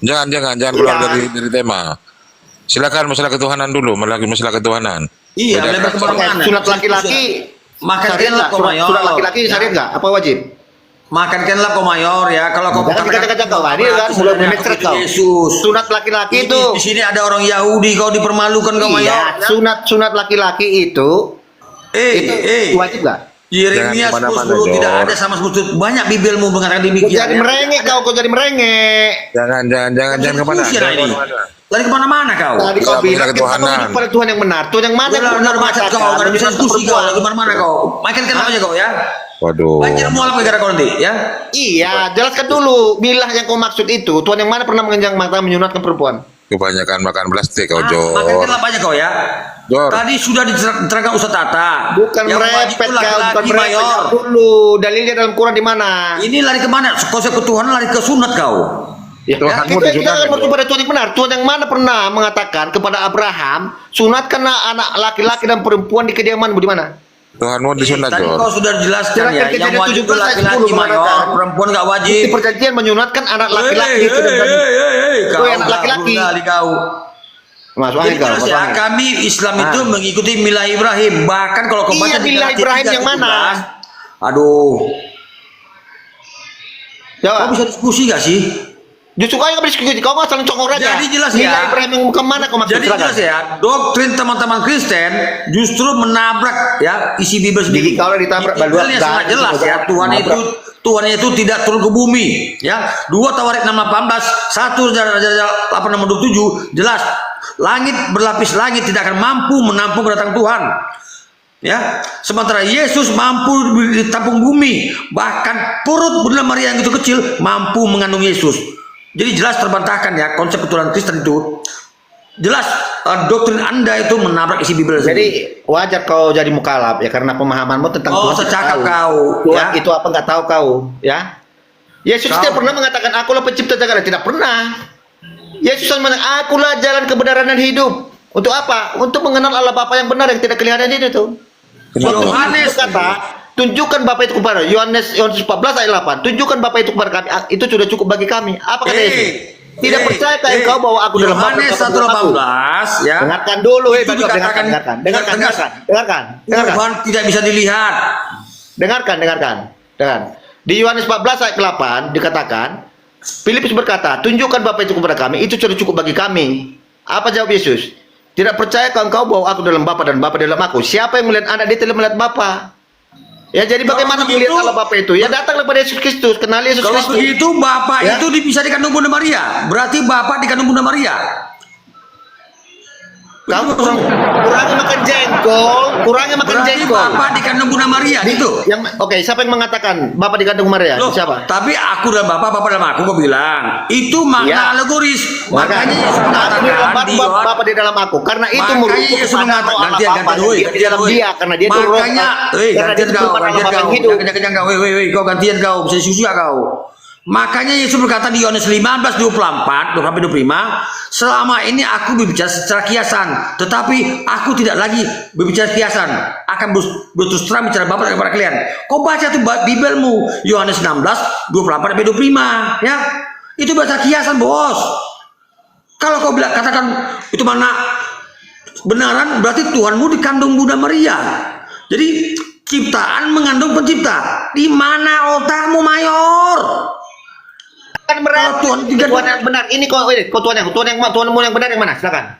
Jangan keluar dari tema. Silakan masalah ketuhanan dulu, masalah ketuhanan. Iya, lebar kemana-mana. Sunat laki-laki makankanlah kau Mayor. Sunat laki-laki syariat nggak? Apa wajib? Makankanlah kau Mayor ya. Kalau kau kata-kata kau tadi kan mulai memetret kau. Yesus. Sunat laki-laki itu. Di sini ada orang Yahudi, kau dipermalukan kau Mayor. Sunat laki-laki itu wajib nggak? Yeremia Jangan kemana-mana, 10:10 tidak Jor. ada sama sekali. Banyak Bibelmu mengatakan Kau demikian. jadi merengek kau jadi merengek. Jangan kemana. Diskusi lah ini. Jangan kemana. Lari kemana-mana kau? Tadi Iya, kau bela bilang kita ketuhanan. menuju pada Tuhan yang benar. Tuhan yang mana? Udah benar macet kau, nggak bisa diskusi kau. Lagi kemana-mana kau? Makin kenapa aja kau ya? Waduh. Banjir mualaf negara kau nanti ya. Iya, jelaskan dulu. Bilah yang kau maksud itu. Tuhan yang mana pernah mengenjang mata menyunatkan perempuan? Kebanyakan makan plastik kau, Jor. Makin kenapa aja kau ya? Jor. Tadi sudah diterangkan Ustaz Tata. Bukan Yang merepet wajib itu kau, bukan laki-laki merepet. mayor. Jawab dulu. Dalilnya dalam Quran di mana? Ini lari kemana? Konsep ketuhanan lari ke sunat kau. Ya, Tuhanmu kita disunatkan, akan menuju Jor. pada Tuhan yang benar. Tuhan yang mana pernah mengatakan kepada Abraham, sunatkanlah anak laki-laki dan perempuan di kediamanmu di mana? Tuhanmu disunat, Tadi Jor. kau sudah jelaskan ya. Silakan Yang kejadian wajib itu 17 ayat laki-laki 10 mayor, mengatakan, perempuan nggak wajib. Di perjanjian menyunatkan anak laki-laki itu dan Kau Kau anak laki-laki. kau. Masuk Jadi angin kau. jelas masuk ya, angin. kami Islam itu mengikuti milah Ibrahim. Bahkan kalau kau baca Iya, di milah Galatia Ibrahim 3:17, yang mana? Aduh, kau Jawab. bisa diskusi gak sih? Justru kau yang berdiskusi, kau nggak saling congor aja. Jadi jelas Milah ya. Ibrahim yang kemana kau maksud? Jadi jelas ya, doktrin teman-teman Kristen justru menabrak ya isi Bible sendiri. Gigi kau lah ditabrak, Di Bible sangat jelas ya, Tuhan itu tidak turun ke bumi ya. 2 Tawarik 6:18, 1 Raja-Raja 8:27 jelas. Langit berlapis langit tidak akan mampu menampung kedatangan Tuhan. Ya, sementara Yesus mampu ditampung bumi, bahkan perut Bunda Maria yang itu kecil mampu mengandung Yesus. Jadi jelas terbantahkan ya konsep ketuhanan Kristen itu. Jelas doktrin Anda itu menabrak isi Bible. Jadi wajar kau jadi mukalaf ya karena pemahamanmu tentang Oh, Tuhan secakap tidak tahu. kau, Tuhan ya. itu apa nggak tahu kau ya. Yesus Kau- tidak pernah mengatakan akulah pencipta jagat, tidak pernah. Yesus hanya mengatakan akulah jalan kebenaran dan hidup. Untuk apa? Untuk mengenal Allah Bapa yang benar yang tidak kelihatan itu. Yohanes Kata tunjukkan Bapa itu kepada Yohanes 14 ayat 8. Tunjukkan Bapa itu kepada kami. Itu sudah cukup bagi kami. Apa kata Yesus? Tidak percaya engkau bahwa aku dalam Bapa Yohanes dan Bapa dalam aku. 1:18 ya. Dengarkan dulu, Itu dikatakan dengarkan. Tuhan tidak bisa dilihat. Dengarkan. Di Yohanes 14 ayat 8 dikatakan, Filipus berkata, tunjukkan Bapa itu kepada kami, itu sudah cukup bagi kami. Apa jawab Yesus? Tidak percaya engkau bahwa aku dalam Bapa dan Bapa dalam aku. Siapa yang melihat anak, dia telah melihat Bapa. Ya, jadi bagaimana begitu, melihat Allah Bapa itu? Ya datanglah pada Yesus Kristus, kenali Yesus Kalau Kristus. begitu Bapak Ya. itu bisa dikandung Bunda Maria. Berarti Bapak dikandung Bunda Maria. Kamu kurangnya makan Berarti jengkol. Bapak dikandung Bunda Maria gitu. Oke, siapa yang mengatakan Bapa dikandung Maria? Loh, Siapa? tapi aku dan Bapak dalam aku kau bilang. Itu makna Ya. alegoris. Makanya Yesus aku di dalam mengatakan di Yohanes. Bapa di dalam aku. Karena itu Makanya merujuk Yesus kepada mengatakan Allah gantian Bapa woi, yang di dalam dia karena dia itu roh. makanya Karena dia gantian itu kau Allah Bapa yang hidup. jangan kau kau gantian kau bisa susu kau. Makanya Yesus berkata di Yohanes 15:24 sampai 25, selama ini aku berbicara secara kiasan, tetapi aku tidak lagi berbicara kiasan, akan berterus terang bicara Bapa kepada kalian. Kau baca tuh Bibelmu Yohanes 16:24 sampai 25 ya. Itu bahasa kiasan, Bos. Kalau kau bilang katakan itu mana benaran, berarti Tuhanmu dikandung Bunda Maria. Jadi ciptaan mengandung pencipta. Di mana otakmu, Mayor? Kan berarti Tuhan juga- Tuhan yang benar. Ini kau Tuhanmu yang benar yang mana? Silakan.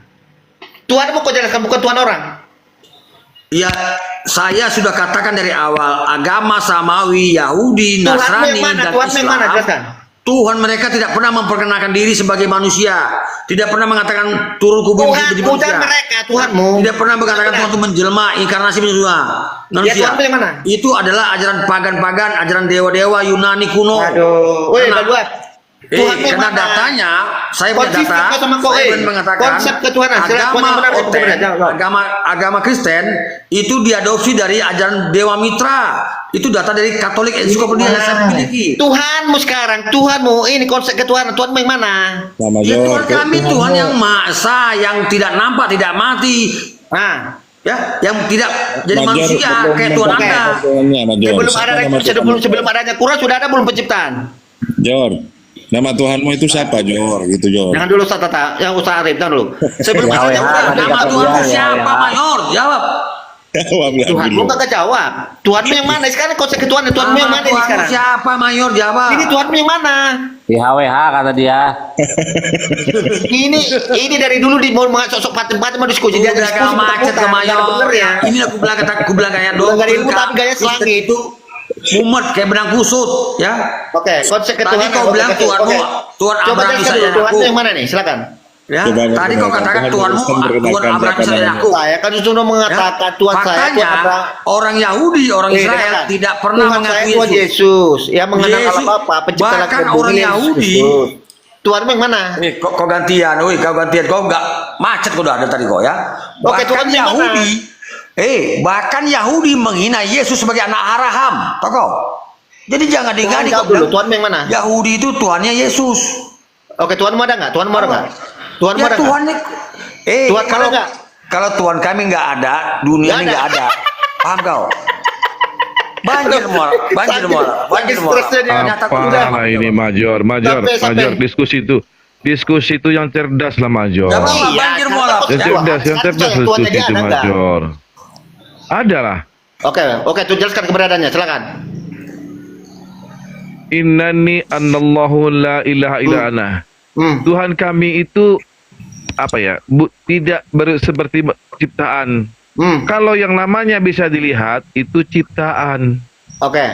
Tuhanmu kau jelaskan, bukan Tuhan orang. Ya, saya sudah katakan dari awal, agama samawi, Yahudi, Tuhanmu Nasrani, yang mana? dan Tuhanmu yang mana? Islam. Jelaskan. Tuhan mereka tidak pernah memperkenalkan diri sebagai manusia, tidak pernah mengatakan turun ke bumi menjadi Tuhanmu manusia. dan mereka, Tuhanmu. Tidak pernah mengatakan Tuhan itu menjelma, inkarnasi manusia. Tuhanmu yang mana? Itu adalah ajaran pagan-pagan, ajaran dewa-dewa Yunani kuno. Aduh, woi, Karena- Baduat. Tuhanmu yang karena mana? datanya, saya punya Konsisten data, kau sama kau, saya berani mengatakan konsep ketuhanan. Silakan, agama Tuhan yang benar, Oten, Tuhan yang benar. agama Kristen itu diadopsi dari ajaran Dewa Mitra. Itu data dari Katolik Ensiklopedia yang saya miliki. Tuhanmu sekarang, Tuhanmu ini konsep ketuhanan. Tuhanmu yang mana? Ya, Tuhan kami Tuhan yang Maha Esa, yang tidak nampak, tidak mati, Nah, ya, yang tidak jadi manusia kayak Tuhan Oke. Anda. sebelum adanya Quran sudah ada belum penciptaan? Jor, nama Tuhanmu itu siapa, Jor? Gitu, Jor. Jangan dulu Ustaz Tata, yang Ustaz Arif, jangan dulu. Sebelum adanya Quran, Nama Tuhan itu siapa, Mayor? Jawab. Tuhanmu nggak jawab. Tuhanmu yang mana sekarang? Konsep Tuhan Tuhanmu yang mana ini sekarang? Siapa Mayor jawab? Ini Tuhanmu yang mana? YHWH kata dia. Ini dari dulu di mau sosok paten-paten mau diskusi dia Udah diskusi gak macet ke Mayor. bener ya. Ini aku bilang kayak Udah nggak ada ilmu tapi gaya selangit. itu mumet kayak benang kusut ya. Oke, konsep Tadi ketuhanan. kau bilang Tuhanmu, Tuhan Coba Abraham jelaskan Ishak dulu dan Tuhanmu aku. yang mana nih? Silakan. Ya, Coba tadi kau perkenalkan katakan Tuhan Tuhanmu, Yesus memperkenalkan Tuhan Abraham Ishak dan aku. Saya kan sudah mengatakan Tuhan saya Makanya Tuhan Abraham. orang Yahudi, orang Israel dengarkan. tidak pernah Tuhan saya mengakui Tuhan Yesus. Ya mengenal Yesus. apa pencipta langit Bahkan dan bumi orang Yesus Yahudi. Kristus. Tuhanmu yang mana? Kau gantian, kau gantian, kau nggak macet kau udah ada tadi kau ya. Oke, Bahkan Tuhan yang Yahudi, bahkan Yahudi menghina Yesus sebagai anak Abraham, tahu kau? Jadi jangan digadi kau dulu. bilang Tuhanmu yang mana? Yahudi itu Tuhannya Yesus. Oke, Tuhanmu ada nggak? Tuhanmu ada nggak? Tuhanmu Ya ada nggak? Tuhan Tuhan kalau ada nggak? kalau Tuhan kami nggak ada, dunia ini nggak ada. Paham kau? Banjir moral. Apalah ini Major, Sampai. Diskusi itu yang cerdas lah Major. Nggak apa-apa, banjir moral. Yang cerdas diskusi itu Major. Ada lah. Oke, tuh jelaskan keberadaannya, silakan. Innani anallahu la ilaha illa ana. Tuhan kami itu apa ya? Tidak seperti ciptaan. Kalau yang namanya bisa dilihat itu ciptaan. Oke.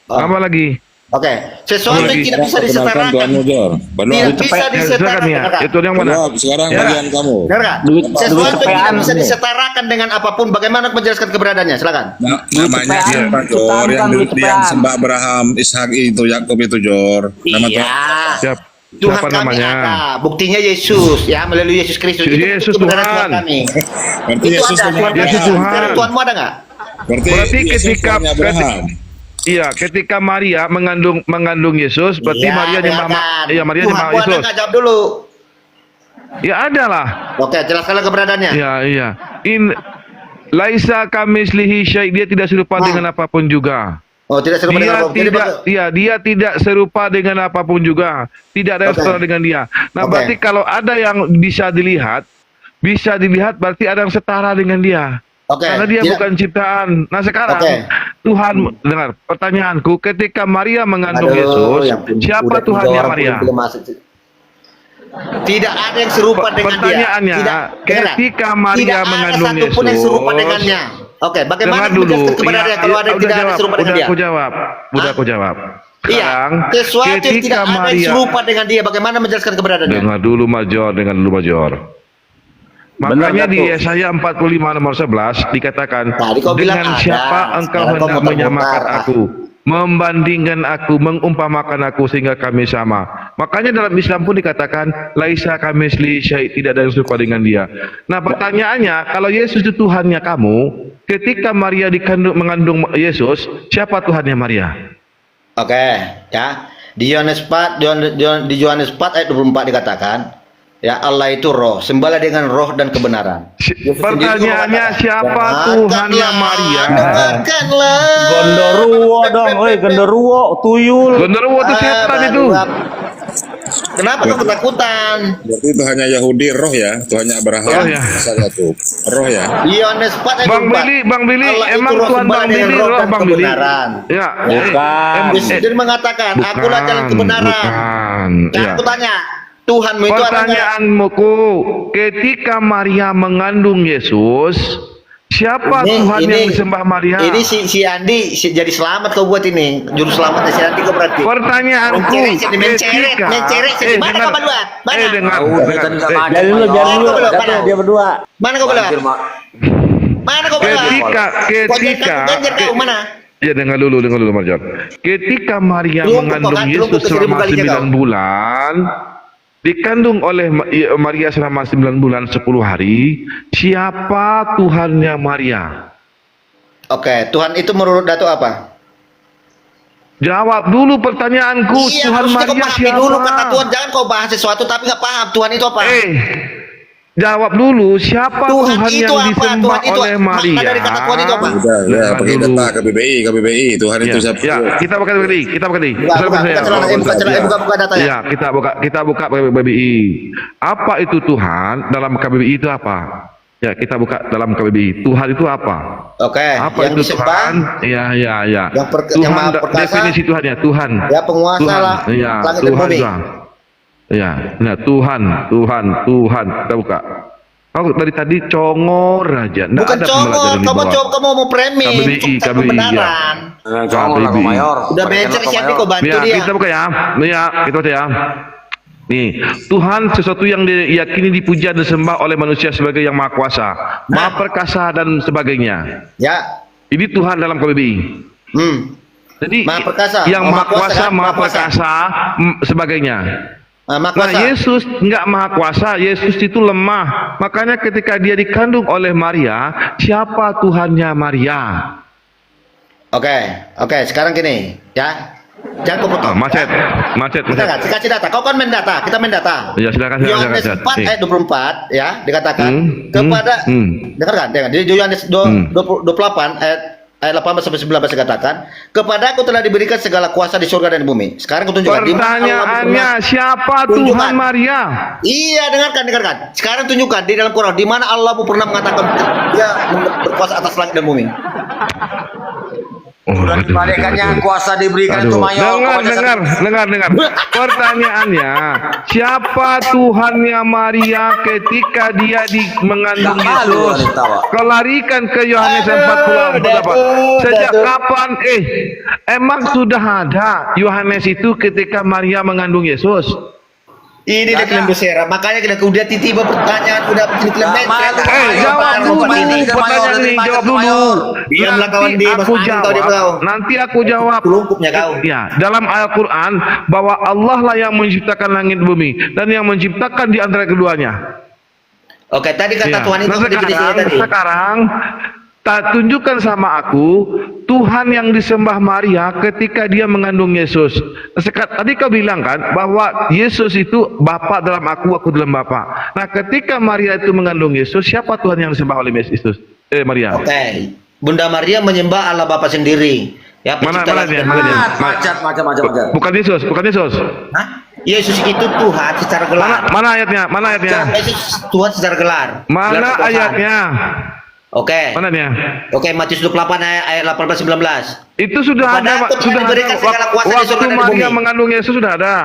Apa lagi? Oke. Sesuatu yang tidak bisa disetarakan. Tuhanmu, Jor. Tidak bisa disetarakan. Ya. Itu yang mana? Jawab, sekarang bagian kamu. Dengarkan. Sesuatu yang tidak bisa disetarakan dengan apapun. Bagaimana menjelaskan keberadaannya? Silakan. Namanya siapa, Jor? Yang sembah Abraham, Ishak itu, Yakub itu, Jor. Nama Iya. Siap. Tuhan Siapa kami namanya? ada. Buktinya Yesus, ya melalui Yesus Kristus. Yesus kebenaran Tuhan. kami. Berarti Itu Yesus ada. Tuhan. Yesus Tuhan. Tuhanmu ada nggak? Berarti Yesus ketika Tuhannya Abraham. Iya, ketika Maria mengandung Yesus, berarti Iya, Maria nyembah dengarkan. Maria Tuhanmu nyembah ada Yesus. nggak? Jawab dulu. Ya ada lah. Oke, jelaskanlah keberadaannya. Iya. Laisa kamislihi syai', dia tidak serupa dengan apapun juga. Oh, tidak serupa dengan apa? Dia tidak serupa dengan apapun juga. Tidak ada yang setara dengan dia. Nah, berarti kalau ada yang bisa dilihat berarti ada yang setara dengan dia. Karena dia bukan ciptaan. Nah, sekarang Tuhan, dengar pertanyaanku, ketika Maria mengandung Yesus, siapa Tuhannya Maria? Tidak ada yang serupa dengan dia. Pertanyaannya, ketika Maria mengandung Yesus, tidak ada satupun yang serupa dengannya. Oke, bagaimana menjelaskan keberadaannya kalau ada yang tidak ada serupa dengan dia? Udah aku jawab. Iya, sesuatu yang tidak ada yang serupa dengan dia, bagaimana menjelaskan keberadaannya? Dengar dulu Major. Makanya di Yesaya 45 nomor 11 dikatakan, dengan siapa engkau hendak menyamakan aku, membandingkan aku, mengumpamakan aku sehingga kami sama. Makanya dalam Islam pun dikatakan laisa kamisli syai', tidak ada yang serupa dengan dia. Nah, pertanyaannya, kalau Yesus itu Tuhannya kamu, ketika Maria mengandung Yesus, siapa Tuhannya Maria? Oke, ya. Di Yohanes 4 ayat 24 dikatakan, ya, Allah itu roh, sembahlah dengan roh dan kebenaran. Pertanyaannya, siapa Tuhannya Maria? Gondoruo dong, gondoruo, tuyul. Gondoruo itu setan itu. Kenapa kamu ketakutan? Berarti itu hanya Yahudi, roh ya, Tuhannya Abraham. Roh ya. Salah tuh. Roh ya. Di Yohanes 4 ayat 24. Bang Billy, Allah emang itu roh, Tuhan sembahlah Bang dengan Billy, roh roh dan Bang Billy. kebenaran. Ya, Bukan. Yesus mengatakan, akulah jalan kebenaran. Bukan. Nah, Ya. aku tanya, Tuhanmu itu ada nggak? Pertanyaanku, ketika Maria mengandung Yesus, siapa Tuhan yang disembah Maria? Ini si Andi jadi selamat kau buat ini. Juru selamatnya si Andi kau berarti. Pertanyaanku, menceret. Mana kau berdua? Mana? Dia berdua. Mana kau berdua? Mana kau berdua? Ketika mana? Ya, dengar dulu Marjan. Ketika Maria mengandung Yesus selama 9 bulan, dikandung oleh Maria selama 9 bulan 10 hari, siapa Tuhannya Maria? Oke, Tuhan itu menurut Dato apa? Jawab dulu pertanyaanku. Iya, Tuhan harusnya kau Maria pahami siapa? dulu kata Tuhan. Jangan kau bahas sesuatu tapi nggak paham Tuhan itu apa. Jawab dulu, siapa Tuhan itu yang apa? disembah Tuhan itu oleh Maria? makna dari kata Tuhan itu apa? Udah, pakai data KBBI. Tuhan itu siapa? Ya, kita buka KBBI. Buka data ya. Ya, kita buka KBBI. Apa itu Tuhan? Dalam KBBI itu apa? Ya, kita buka dalam KBBI. Tuhan itu apa? Oke. Apa yang itu disembah, Tuhan? Ya. yang Tuhan, Maha Perkasa, definisi Tuhan ya, Tuhan. ya penguasa Tuhan. lah Ya, langit dan Tuhan. bumi. Ya, nah, Tuhan. Kita buka. Kau dari tadi congor aja. Nggak Bukan ada congor, pembelajaran di bawah. kamu mau framing, KBBI, fakta KBBI, kebenaran. KBBI. Udah becer siapa kau bantu Ya, dia. kita buka ya. Ya, kita baca ya. Nih, Tuhan sesuatu yang diyakini, dipuja dan disembah oleh manusia sebagai yang maha kuasa, maha perkasa dan sebagainya. Ya. Ini Tuhan dalam KBBI. Jadi Maha perkasa, yang maha kuasa, kan? maha perkasa, sebagainya. Maha Nah, kuasa. Yesus enggak maha kuasa, Yesus itu lemah. Makanya ketika dia dikandung oleh Maria, siapa Tuhannya Maria? Oke, sekarang gini, ya. Jangan kau potong. Macet. Kita nggak kasih data. Kau kan main data, kita main data. Ya, silakan. Yohanes 4 ayat 24 ya dikatakan kepada dengarkan di Yohanes 28 ayat 18 sampai 19 dikatakan, kepadaku telah diberikan segala kuasa di surga dan di bumi. Sekarang aku tunjukkan di mana Allah Pertanyaannya, berfirman. siapa Tunjukkan. Tuhan Maria? Iya, dengarkan. Sekarang tunjukkan di dalam Quran di mana Allah pernah mengatakan dia berkuasa atas langit dan bumi. Sudah dibalikannya kuasa diberikan itu mayor. Dengar. Pertanyaannya, siapa Tuhannya Maria ketika dia mengandung Yesus? Kau larikan ke Yohanes 4:48. Sejak kapan? Emang sudah ada Yohanes itu ketika Maria mengandung Yesus? Ini dia klaim besar. Makanya kita udah tiba pertanyaan udah klaim besar. Jawab dulu pertanyaan ini, jawab dulu. Diamlah kawan dia, Nanti aku jawab. Lungkupnya kau. Ya, dalam Al-Quran bahwa Allah lah yang menciptakan langit bumi dan yang menciptakan di antara keduanya. Oke, tadi kata Ya. Tuhan itu definisinya tadi. Sekarang tunjukkan sama aku Tuhan yang disembah Maria ketika dia mengandung Yesus. Tadi kau bilang kan bahwa Yesus itu Bapa dalam aku dalam Bapa. Nah, ketika Maria itu mengandung Yesus, siapa Tuhan yang disembah oleh Yesus? Maria. Oke. Bunda Maria menyembah Allah Bapa sendiri. Ya, Mana dia? Macam-macam. Bukan Yesus. Hah? Yesus itu Tuhan secara gelar. Mana ayatnya? Yesus Tuhan secara gelar. Mana ayatnya? Oke. Mana dia? Oke, Matius 28 ayat 18-19. Itu sudah ada, waktu Maria mengandung Yesus sudah ada.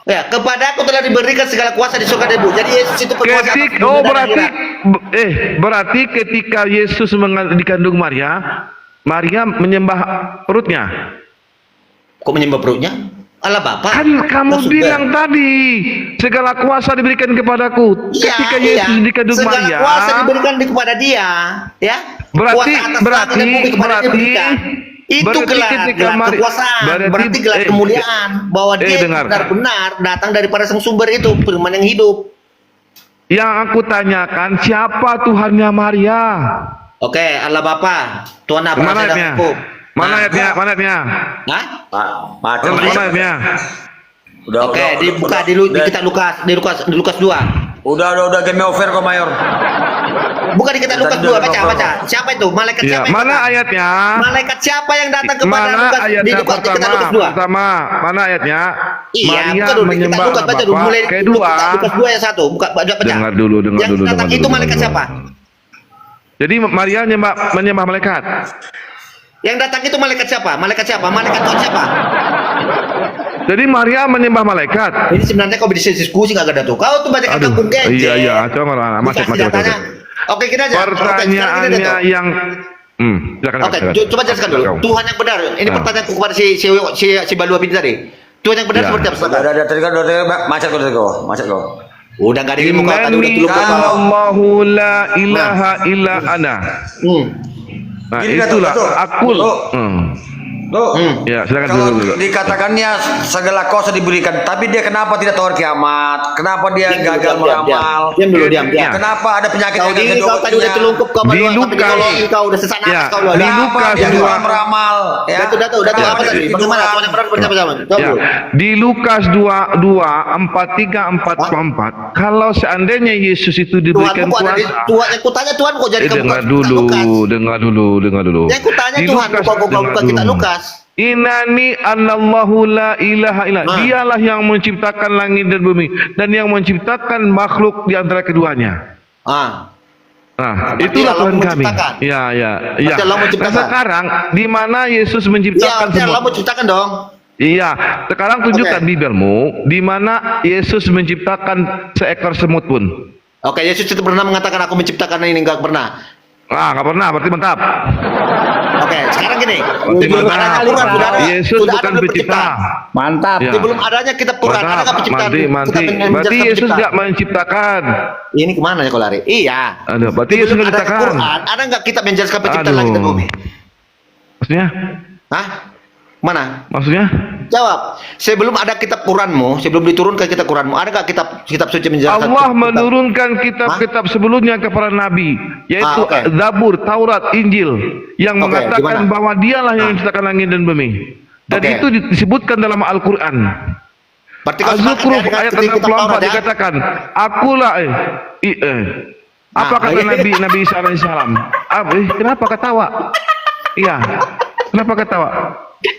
Ya, kepadaku telah diberikan segala kuasa di surga dan bumi. Jadi Yesus itu berkuasa. Berarti ketika Yesus dikandung Maria menyembah perutnya. Kok menyembah perutnya? Allah Bapa. Kan kamu bilang tadi segala kuasa diberikan kepadaku. Ketika Yesus dikandung Maria. Segala kuasa diberikan kepada dia, ya. Berarti itu gelar kekuasaan, berarti gelar kemuliaan bahwa dia benar-benar datang daripada sang sumber itu, firman yang hidup. Yang aku tanyakan, siapa Tuhannya Maria? Oke, Allah Bapa, Tuhan apa? Mana ayatnya? Hah? Macam Mana ayatnya? Oke, dibuka di Lukas 2. Udah game over kok mayor. Bukan di kita Lukas 2, baca. Siapa itu? Malaikat siapa? Mana ayatnya? Malaikat siapa yang datang kepada Lukas di Lukas 2? Pertama, mana ayatnya? Iya, Maria menyembah Bapa. Kedua, Lukas 2 yang 1, baca. Dengar dulu. Yang datang itu malaikat siapa? Jadi Maria menyembah malaikat. Yang datang itu malaikat siapa? Malaikat Tuhan siapa? Jadi Maria menyembah malaikat. Ini sebenarnya kau bisa diskusi nggak ada tuh. Kau tuh baca kampung gece. Iya. Coba macet. Oke, kita aja. Pertanyaannya yang Oke, coba jelaskan dulu. Tuhan yang benar. Ini pertanyaanku kepada si Balua Pintu tadi. Tuhan yang benar seperti apa? Ada tadi kan macet kok. Udah nggak ada ilmu kau tadi udah tulung kau. Allahu la ilaha illa ana. Nah, itulah aku. Ya, silakan dulu. Dikatakannya segala kuasa diberikan, tapi dia kenapa tidak tahu hari kiamat? Kenapa dia gagal meramal? Diam dulu. Kenapa ada penyakit Kau ini kau tadi udah telungkup kau di kau udah sesak napas kau di Lukas 2 meramal. Datu apa tadi? Bagaimana Tuhan yang benar bersama-sama? Di Lukas 2:43-44, kalau seandainya Yesus itu diberikan kuasa. Tuhan yang kutanya Tuhan kok jadi kamu dengar dulu. Yang kutanya Tuhan kok bukan kita Lukas. Inani anallahu la ilaha illa. Dialah yang menciptakan langit dan bumi dan yang menciptakan makhluk di antara keduanya. Ah. Nah, Berarti itulah Allah Tuhan kami. menciptakan. Ya. Berarti Allah Nah, menciptakan. sekarang di mana Yesus Iya, menciptakan berarti Allah semua? menciptakan dong. Iya, sekarang tunjukkan Oke. Bibelmu di mana Yesus menciptakan seekor semut pun. Oke, Yesus itu pernah mengatakan aku menciptakan ini, enggak pernah. Nggak pernah, berarti mantap. Oke, sekarang gini. Berarti Sebelum mantap. adanya Quran sudah ada. Yesus sudah bukan ada pencipta. penciptaan. Mantap. Ya. Sebelum adanya kitab Quran, ada nggak penciptaan? Manti. Kitab yang Berarti menjelaskan Yesus penciptaan? nggak menciptakan. Ini kemana ya kau lari? Iya. Ada, berarti Yesus Sebelum nggak adanya menciptakan. Quran, ada nggak kitab yang menjelaskan penciptaan langit dan Aduh. bumi? Maksudnya? Hah? Mana? Maksudnya? Jawab. Sebelum ada kitab Quranmu, sebelum diturunkan kitab Quranmu, ada nggak kitab suci menjelaskan? Allah menurunkan kitab-kitab sebelumnya kepada Nabi, yaitu oke. Zabur, Taurat, Injil, yang Oke, mengatakan gimana? bahwa Dialah yang menciptakan langit dan bumi. Dan Oke. itu disebutkan dalam Al-Quran. Berarti kau sepakat Az-Zukhruf ya dengan ayat kitab Taurat 64 ya? dikatakan, Akulah apa Nah, kata iya. Nabi Isa alaihissalam? Kenapa ketawa? Iya. Kenapa ketawa?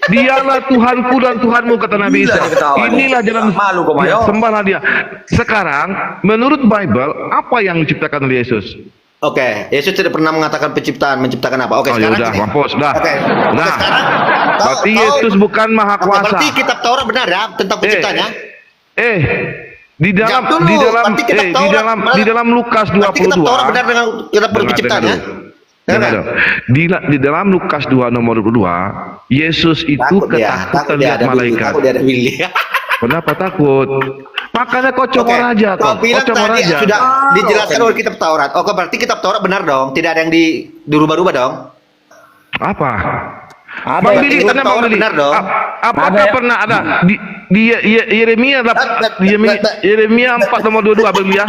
Dialah Tuhanku dan Tuhanmu, kata Nabi Gila Isa. dia ketawa nih. Inilah jalan Malu kau, Ya, Mayo. sembahlah dia. Sekarang menurut Bible apa yang diciptakan oleh Yesus? Oke, Yesus tidak pernah mengatakan menciptakan apa. Oke, Oh, ya sekarang udah, gini. mampus dah. Oke, Nah, sekarang berarti Yesus bukan maha Oke, kuasa. berarti kitab Taurat benar ya tentang penciptanya? Di dalam Jawab dulu. di dalam Berarti kitab di Taurat dalam benar. di dalam Lukas Berarti kitab 22. Taurat benar dengan kitab penciptanya? Dengar dulu. Di dalam Lukas 2 nomor 22, Yesus itu Takut dia ketakutan lihat ada Billy, malaikat. takut dia ada Billy. Kenapa takut? Makanya kau Oke, congor aja kau kau. bilang congor tadi aja. sudah dijelaskan oleh kitab Taurat. Oke, berarti kitab Taurat benar dong, tidak ada yang dirubah-rubah dong. Apa? Ada Bang yang Billy, kitab tanya Bang Taurat Billy. benar dong. Apakah Ada ya? pernah ada di Yeremia Yeremia 4 nomor 22 Bang Billy ya?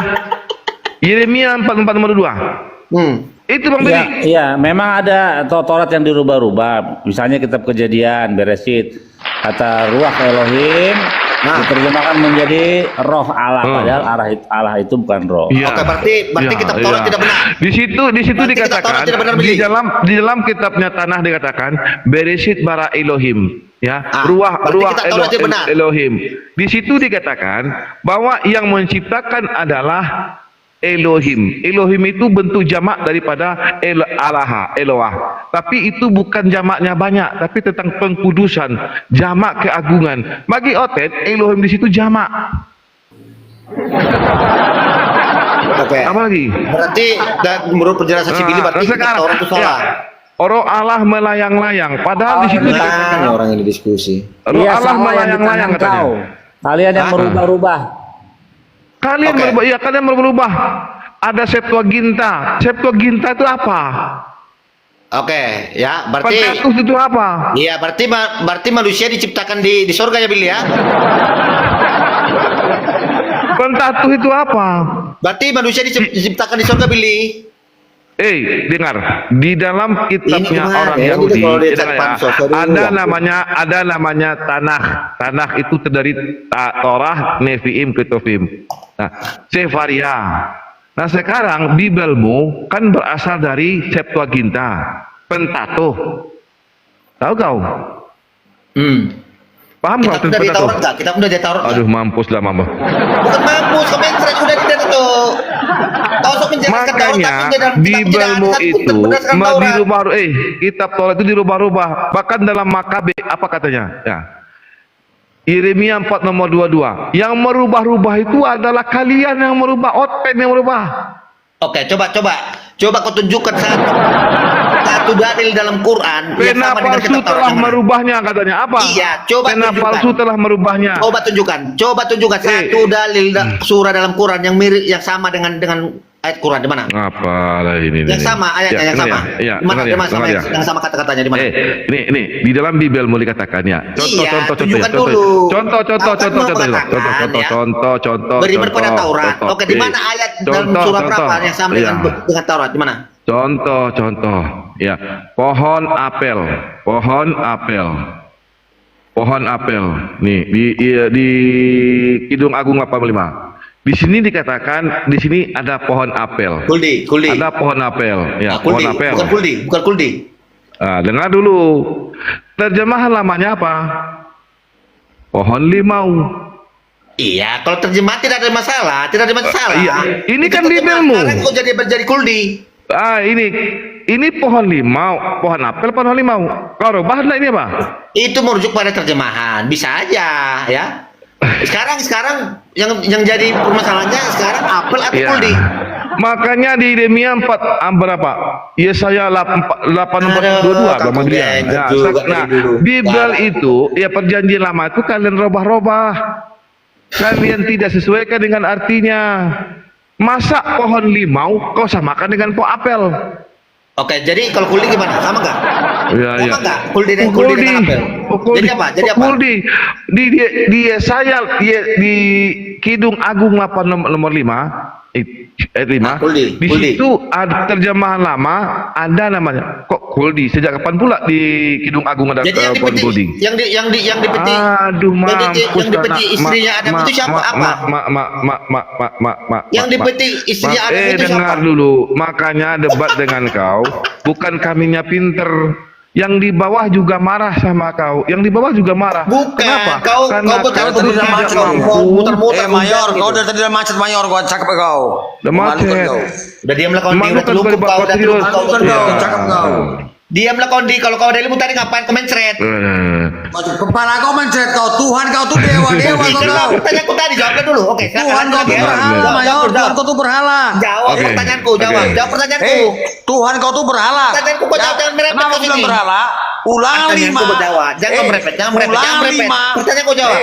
Yeremia 4 nomor 22. Itu Bang Billy. Iya, memang ada Taurat yang dirubah-rubah. Misalnya kitab Kejadian, Beresit, kata ruah Elohim diterjemahkan menjadi roh Allah, padahal Allah itu bukan roh. Iya. Oke, berarti kitab Taurat tidak benar. Di situ Berarti kitab Taurat dikatakan tidak benar, di Billy. dalam kitabnya Tanah dikatakan Beresit bara Elohim, ya. Berarti kitab Taurat tidak benar. Elohim. Di situ dikatakan bahwa yang menciptakan adalah Elohim. Elohim itu bentuk jamak daripada Eloah. Tapi itu bukan jamaknya banyak, tapi tentang pengkudusan, jamak keagungan. Bagi Otet, Elohim di situ jamak. Oke. Apa lagi? Berarti menurut penjelasan si Billy berarti kitab sekarang, Taurat itu salah. Roh Allah melayang-layang. Padahal di situ dikatakan orang ini diskusi. Roh Iya, Allah sama yang di melayang-layang tangan katanya. kau. Kalian yang merubah-rubah. Kalian Oke. berubah, ya kalian berubah. Ada Septuaginta. Septuaginta itu apa? Oke, ya, berarti Pentatus itu apa? iya, berarti manusia diciptakan di surga ya Billy ya. Pentatus itu apa? Berarti manusia diciptakan di surga Billy. Dengar, di dalam kitabnya gimana orang ya? Ini Yahudi, kalau dia dengar cari ya, pansos, aduh. ada namanya Tanakh. Tanakh itu terdiri Torah, Nevi'im, Ketuvim. Nah, Sefaria. Nah, sekarang Bibelmu kan berasal dari Septuaginta, Pentatuh. Tahu kau? Paham kau Kita udah tentang ditaurat Pentatuh? nggak? Kita udah ditaurat nggak? Aduh, mampus lah mampus. Bukan mampus, komentar udah tidak itu. Kau sok menjelaskan Taurat, Makanya tapi dalam kitab tidak Bibelmu ada satu itu berdasarkan Taurat. dirubah, kitab Taurat itu dirubah-rubah. Bahkan dalam Makabe apa katanya? Ya. Yeremia 4 nomor 22. Yang merubah-rubah itu adalah kalian yang merubah, Otpen yang merubah. Oke, coba kau tunjukkan satu dalil dalam Quran yang Pena sama dengan palsu kitab Taurat telah yang mana? merubahnya katanya. Apa? Iya, coba Pena tunjukkan. palsu telah merubahnya. Coba tunjukkan satu dalil surah dalam Quran yang mirip, yang sama dengan ayat Quran di mana? Apalah ini? Yang sama ayatnya yang sama. Iya, Di mana? Di mana sama yang sama kata-katanya di mana? ini di dalam Bibel mau dikatakan ya. Iya, tunjukkan dulu. Contoh. Beriman pada Taurat. Oke, di mana ayat dalam surah berapa yang sama dengan Taurat? Di mana? Contoh. Ya, pohon apel. Nih di Kidung Agung 85. Di sini dikatakan di sini ada pohon apel. Kuldi. Ada pohon apel. Ya, Kuldi. pohon apel. Bukan kuldi. Nah, dengar dulu. Terjemahan lamanya apa? Pohon limau. Iya, kalau terjemah tidak ada masalah, tidak ada masalah. Iya, ini Itu kan terjemahan. Bibelmu. Sekarang kok jadi kuldi. Ini pohon limau, pohon apel, pohon limau. Kau rubah ini apa? Itu merujuk pada terjemahan, bisa aja ya. Sekarang yang jadi permasalahannya sekarang apel atau Iya. kuldi. Makanya di Yeremia 4 berapa? Yesaya 8:22 Aduh, Bang dia. kaku Ya, juga nah, dari dulu. Bibel itu ya perjanjian lama itu kalian robah-robah. Kalian tidak sesuaikan dengan artinya. Masa pohon limau kau samakan dengan pohon apel? Oke, jadi kalau kuldi gimana? Sama nggak? Ya, Sama ya. nggak? Kuldi dengan apel. Jadi apa? Jadi apa? Di Yesaya di Kidung Agung 8 nomor 5 ayat 5. Di situ ada terjemahan lama, ada namanya. Kok kuldi? Sejak kapan pula di Kidung Agung ada Jadi pohon kuldi? yang dipeti, Aduh, yang dipeti istrinya Adam itu siapa? Apa? Yang dipeti istrinya Adam itu siapa? Dengar dulu. Makanya debat dengan kau. Bukan kaminya pinter. Yang di bawah juga marah sama kau. Yang di bawah juga marah. Bukan. Kenapa? Kau Karena betul kau tidak mampu. muter-muter. Mayor, kau dari tadi macet Mayor, gua cakep kau. Udah macet. Udah diamlah kau, udah Malu kan terlumpuk kau kau, udah serius. terlumpuk kau. Iya. Cakep kau. Diamlah Kondi, kalau kau ada ilmu tadi ngapain kau mencret? Kepala kau mencret kau, Tuhan kau tuh dewa kau. Pertanyaanku tadi jawabnya dulu. Oke, Tuhan kau tuh berhala, Mayor. Tuhan kau tuh berhala. Jawab Oke. pertanyaanku, jawab pertanyaanku. Tuhan kau tuh berhala. Pertanyaanku kau jawab, jangan merepet Kenapa kau bilang sini. berhala? Ulangan Pertanyaanku 5. kau jawab, jangan merepet, jangan merepet. Pertanyaan kau jawab.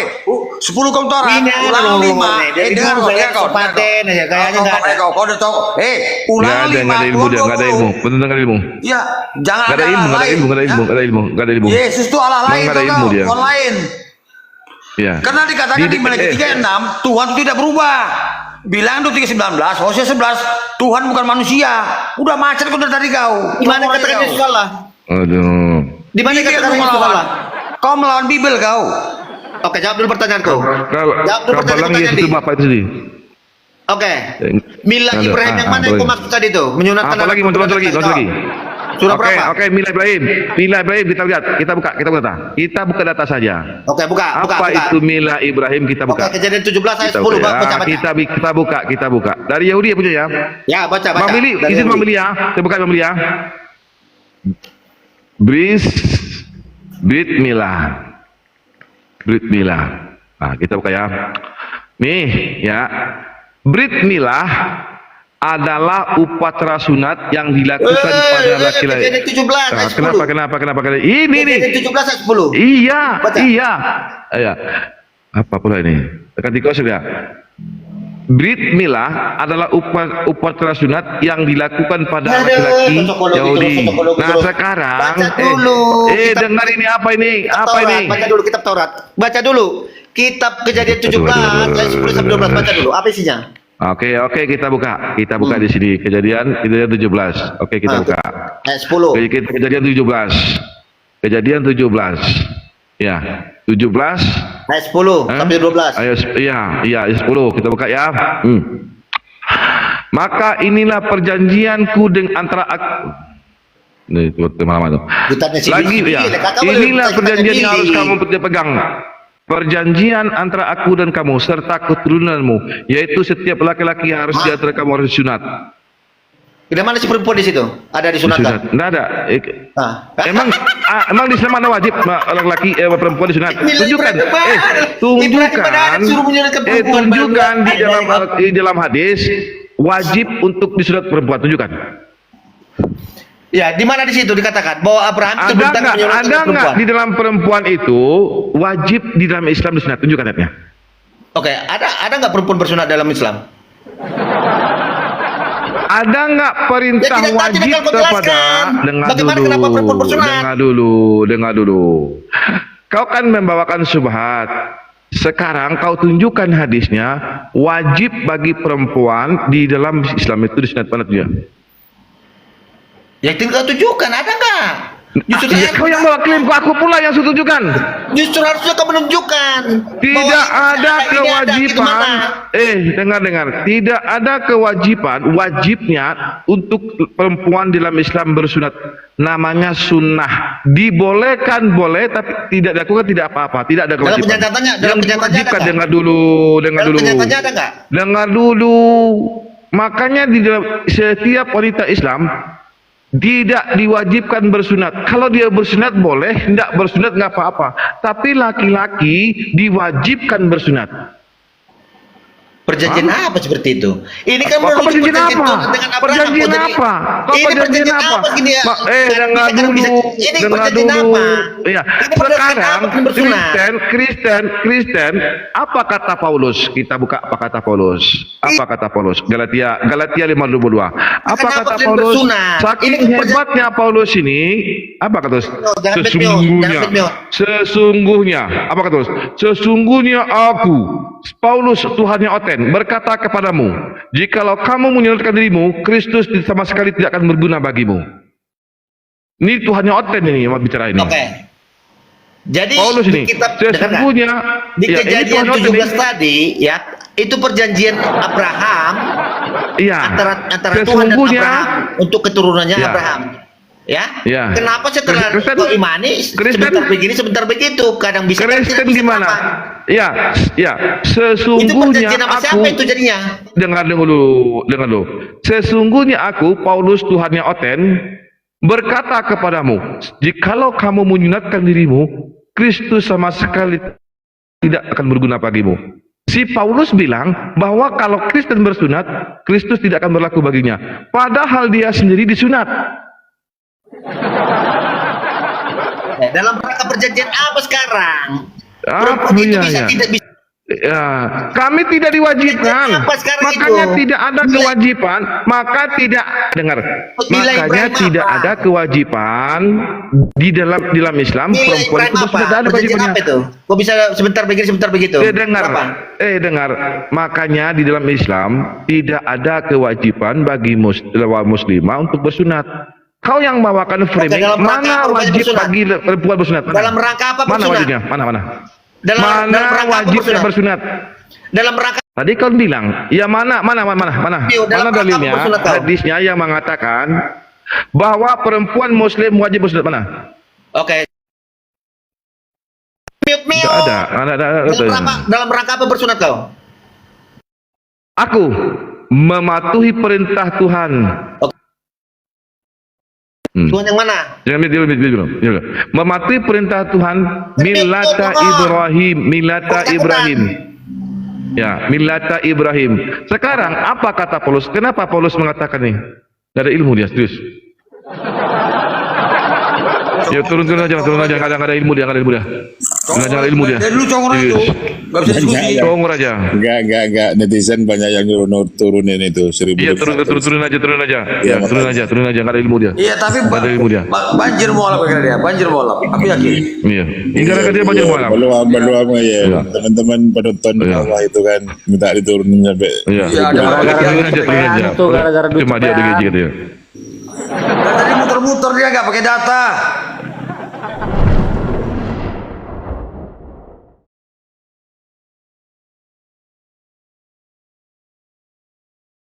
10 kau utara. Ini Ulangan 5. Jadi Dengar dulu kau, saya dengar kau. sepaten aja, kayaknya nggak ada. Kau udah tahu. Nggak Ulangan ada, 5. nggak ada ilmu dia, nggak ada ilmu. Betul nggak ada ilmu. Ya, jangan Nggak ada ilmu, nggak ada ilmu, nggak ada ilmu, nggak ada ilmu, nggak ada ilmu. Yesus itu Allah lain, Nggak ada kau ilmu tahu, dia. Tuhan lain. Ya. Karena dikatakan di Matius 3:6, Tuhan itu tidak berubah. Bilang itu 3:19, Hosea 11, Tuhan bukan manusia. Udah macet kau dari tadi kau. Di mana katakan Yesus salah? Aduh. Di mana Bibel katakan kau Yesus melawan. salah? Kau melawan Bibel kau. Oke, jawab dulu pertanyaanku. Kalau Jawab dulu bilang pertanyaan Yesus itu bapak itu sendiri. Oke. Mila Ada. Ibrahim yang mana yang kau maksud tadi itu? Menyunatkan Apa lagi? Mau coba lagi, coba lagi. Surah Oke, berapa? oke, Mila Ibrahim kita lihat, kita buka data saja. Oke, buka. Apa itu Mila Ibrahim, kita buka. Oke, Kejadian 17 ayat Kita 10, buka. baca. Kita buka. Dari Yahudi ya punya ya. Ya, baca. Bang Mili, Dari izin Yahudi. Bang Mili ya. Saya buka Bang Mili ya. Brit Mila. Nah, kita buka ya. Nih, ya. Brit Milah adalah upacara sunat yang dilakukan pada laki-laki. Kejadian 17 ayat 10. Kenapa? Ini nih. Kejadian 17 ayat 10. Iya. Baca. Iya. Apa pula ini? Tekan di kos ya. Brit Milah adalah upacara sunat yang dilakukan pada laki-laki Yahudi. Nah, sekarang Baca dulu. Kitab- dengar ini apa ini? Apa Taurat, ini? Baca dulu kitab Taurat. Baca dulu. Kitab Kejadian 17 ayat 10 sampai 12. Baca dulu. Apa isinya? Oke, kita buka. Kita buka di sini Kejadian 17. Oke, kita buka. Ayat 10. Kejadian 17. Kejadian 17. Ya, 17 Ayat 10 sampai 12. Ayo, iya, 10. Kita buka ya. Maka inilah perjanjianku dengan antara aku. Nih, teman-teman tuh. Kitabnya si Lagi Billy. ya. Kakak boleh Inilah baca perjanjian kitabnya yang harus Billy. kamu pegang. Perjanjian antara aku dan kamu serta keturunanmu, yaitu setiap laki-laki yang harus di antara kamu harus disunat. Di mana si perempuan di situ? Ada disunatkan? Disunat. Nggak ada. Emang di Islam mana wajib laki-laki perempuan disunat? Tunjukkan. Tunjukkan di dalam hadis wajib untuk disunat perempuan. Tunjukkan. Ya, di mana di situ dikatakan bahwa Abraham itu berhutang menyunatkan Ada nggak perempuan? di dalam perempuan itu wajib di dalam Islam disunat? Tunjukkan ayatnya. Oke, ada nggak perempuan bersunat dalam Islam? Ada nggak perintah Ya, tidak wajib kau kepada jelaskan. Bagaimana kenapa perempuan bersunat? dengar dulu. Kau kan membawakan subhat. Sekarang kau tunjukkan hadisnya wajib bagi perempuan di dalam Islam itu disunat mana dia? Ya, tinggal tunjukkan, ada nggak? Justru Ya, kau yang bawa klaim, aku pula yang suruh tunjukkan. Justru harusnya kau menunjukkan. Tidak ada kewajiban. Dengar. Tidak ada kewajiban, wajibnya untuk perempuan dalam Islam bersunat. Namanya sunnah, dibolehkan boleh, tapi tidak dilakukan tidak apa-apa, tidak ada Dalam kewajiban. pernyataannya, dalam Yang pernyataannya ada diwajibkan nggak? dengar dulu, Dalam pernyataannya ada nggak? dengar dulu. Makanya di dalam setiap wanita Islam tidak diwajibkan bersunat. Kalau dia bersunat boleh, tidak bersunat nggak apa-apa. Tapi laki-laki diwajibkan bersunat. Perjanjian apa seperti itu? Ini kan Kok merujuk perjanjian perjanjian apa? Tuhan dengan Abraham. Perjanjian kok jadi- apa? Kok Ini perjanjian apa? Gini ya? Dengar dulu, Ini dengar perjanjian dulu. apa? Iya. Ini berdasarkan Sekarang apa bersunat? Kristen, apa kata Paulus? Kita buka apa kata Paulus? Apa kata Paulus? Galatia 5:22. Apa Kenapa kata kalian Paulus? bersunat? Saking Ini perjanjian- hebatnya Paulus ini, apa kata Paulus? jangan Sesungguhnya, bet meo. sesungguhnya, apa kata Paulus? Sesungguhnya aku, Paulus Tuhan yang oten, berkata kepadamu, jikalau kamu menyerahkan dirimu, Kristus sama sekali tidak akan berguna bagimu. Ini Tuhan yang oten ini yang bicara ini. Oke. Jadi Paulus di ini, kitab sesungguhnya, di ya, ini kejadian Tuhan yang oten 17 ini. tadi ya, itu perjanjian Abraham Iya. antara Tuhan dan Sesungguhnya, Abraham untuk keturunannya Ya. Abraham. Ya. Ya. Kenapa setelah Kristen- kau imani sebentar begini sebentar begitu, kadang bisa kadang Kristen tidak bisa. gimana? Kenapa? Ya, ya. Itu Sesungguhnya perjanjian sama aku siapa itu jadinya? dengar dulu. Sesungguhnya aku, Paulus Tuhan yang oten, berkata kepadamu, jikalau kamu menyunatkan dirimu, Kristus sama sekali tidak akan berguna bagimu. Si Paulus bilang bahwa kalau Kristen bersunat, Kristus tidak akan berlaku baginya. Padahal dia sendiri disunat. Dalam rangka perjanjian apa sekarang? Ah, Perempuan itu iya, bisa iya. tidak bisa. Ya, kami tidak diwajibkan. Apa sekarang Makanya itu? tidak ada kewajiban, maka tidak dengar. Nilai Makanya Ibrahim tidak apa? ada kewajiban di dalam Islam Nilai perempuan Ibrahim itu apa? sudah ada Perjanjian kewajibannya. apa itu? Kok bisa sebentar begini sebentar begitu? Dengar. Apa? Dengar. Makanya di dalam Islam tidak ada kewajiban bagi muslimah untuk bersunat. Kau yang bawakan framing, dalam rangka mana apa wajib bersunat? bagi perempuan bersunat? Mana? Dalam rangka apa Mana bersunat? wajibnya? Mana? Dalam Mana rangka apa wajibnya bersunat? Dalam rangka Tadi kau bilang, ya mana Dalam rangka dalilnya, apa bersunat kau? hadisnya yang mengatakan bahwa perempuan muslim wajib bersunat mana? Oke. Tidak ada. Dalam rangka apa bersunat kau? Aku mematuhi perintah Tuhan. Tuhan yang mana? Jangan dulu. Mematuhi perintah Tuhan Millata Ibrahim. Ya, Millata Ibrahim. Sekarang apa kata Paulus? Kenapa Paulus mengatakan ini? Tidak ada ilmu dia, serius. Ya turun aja, nggak ada ilmu dia, Turun aja, nggak ada ilmu dia. Dari dulu congor itu, nggak bisa diskusi. Congor aja. Enggak. Netizen banyak yang nyuruh turunin itu 1000. Iya turun aja. Ya turun aja, nggak ada ilmu dia. Iya, tapi Nggak ada ilmu dia. banjir mualaf kira dia, banjir mualaf. Aku yakin. Iya. Gara-gara dia banyak malam. Belum ya. Teman-teman penonton di bawah itu kan minta diturunin sampai. Iya. Turun aja. Itu gara-gara duit Cuma dia cepean. begitu dia. Tadi muter-muter dia nggak pakai data.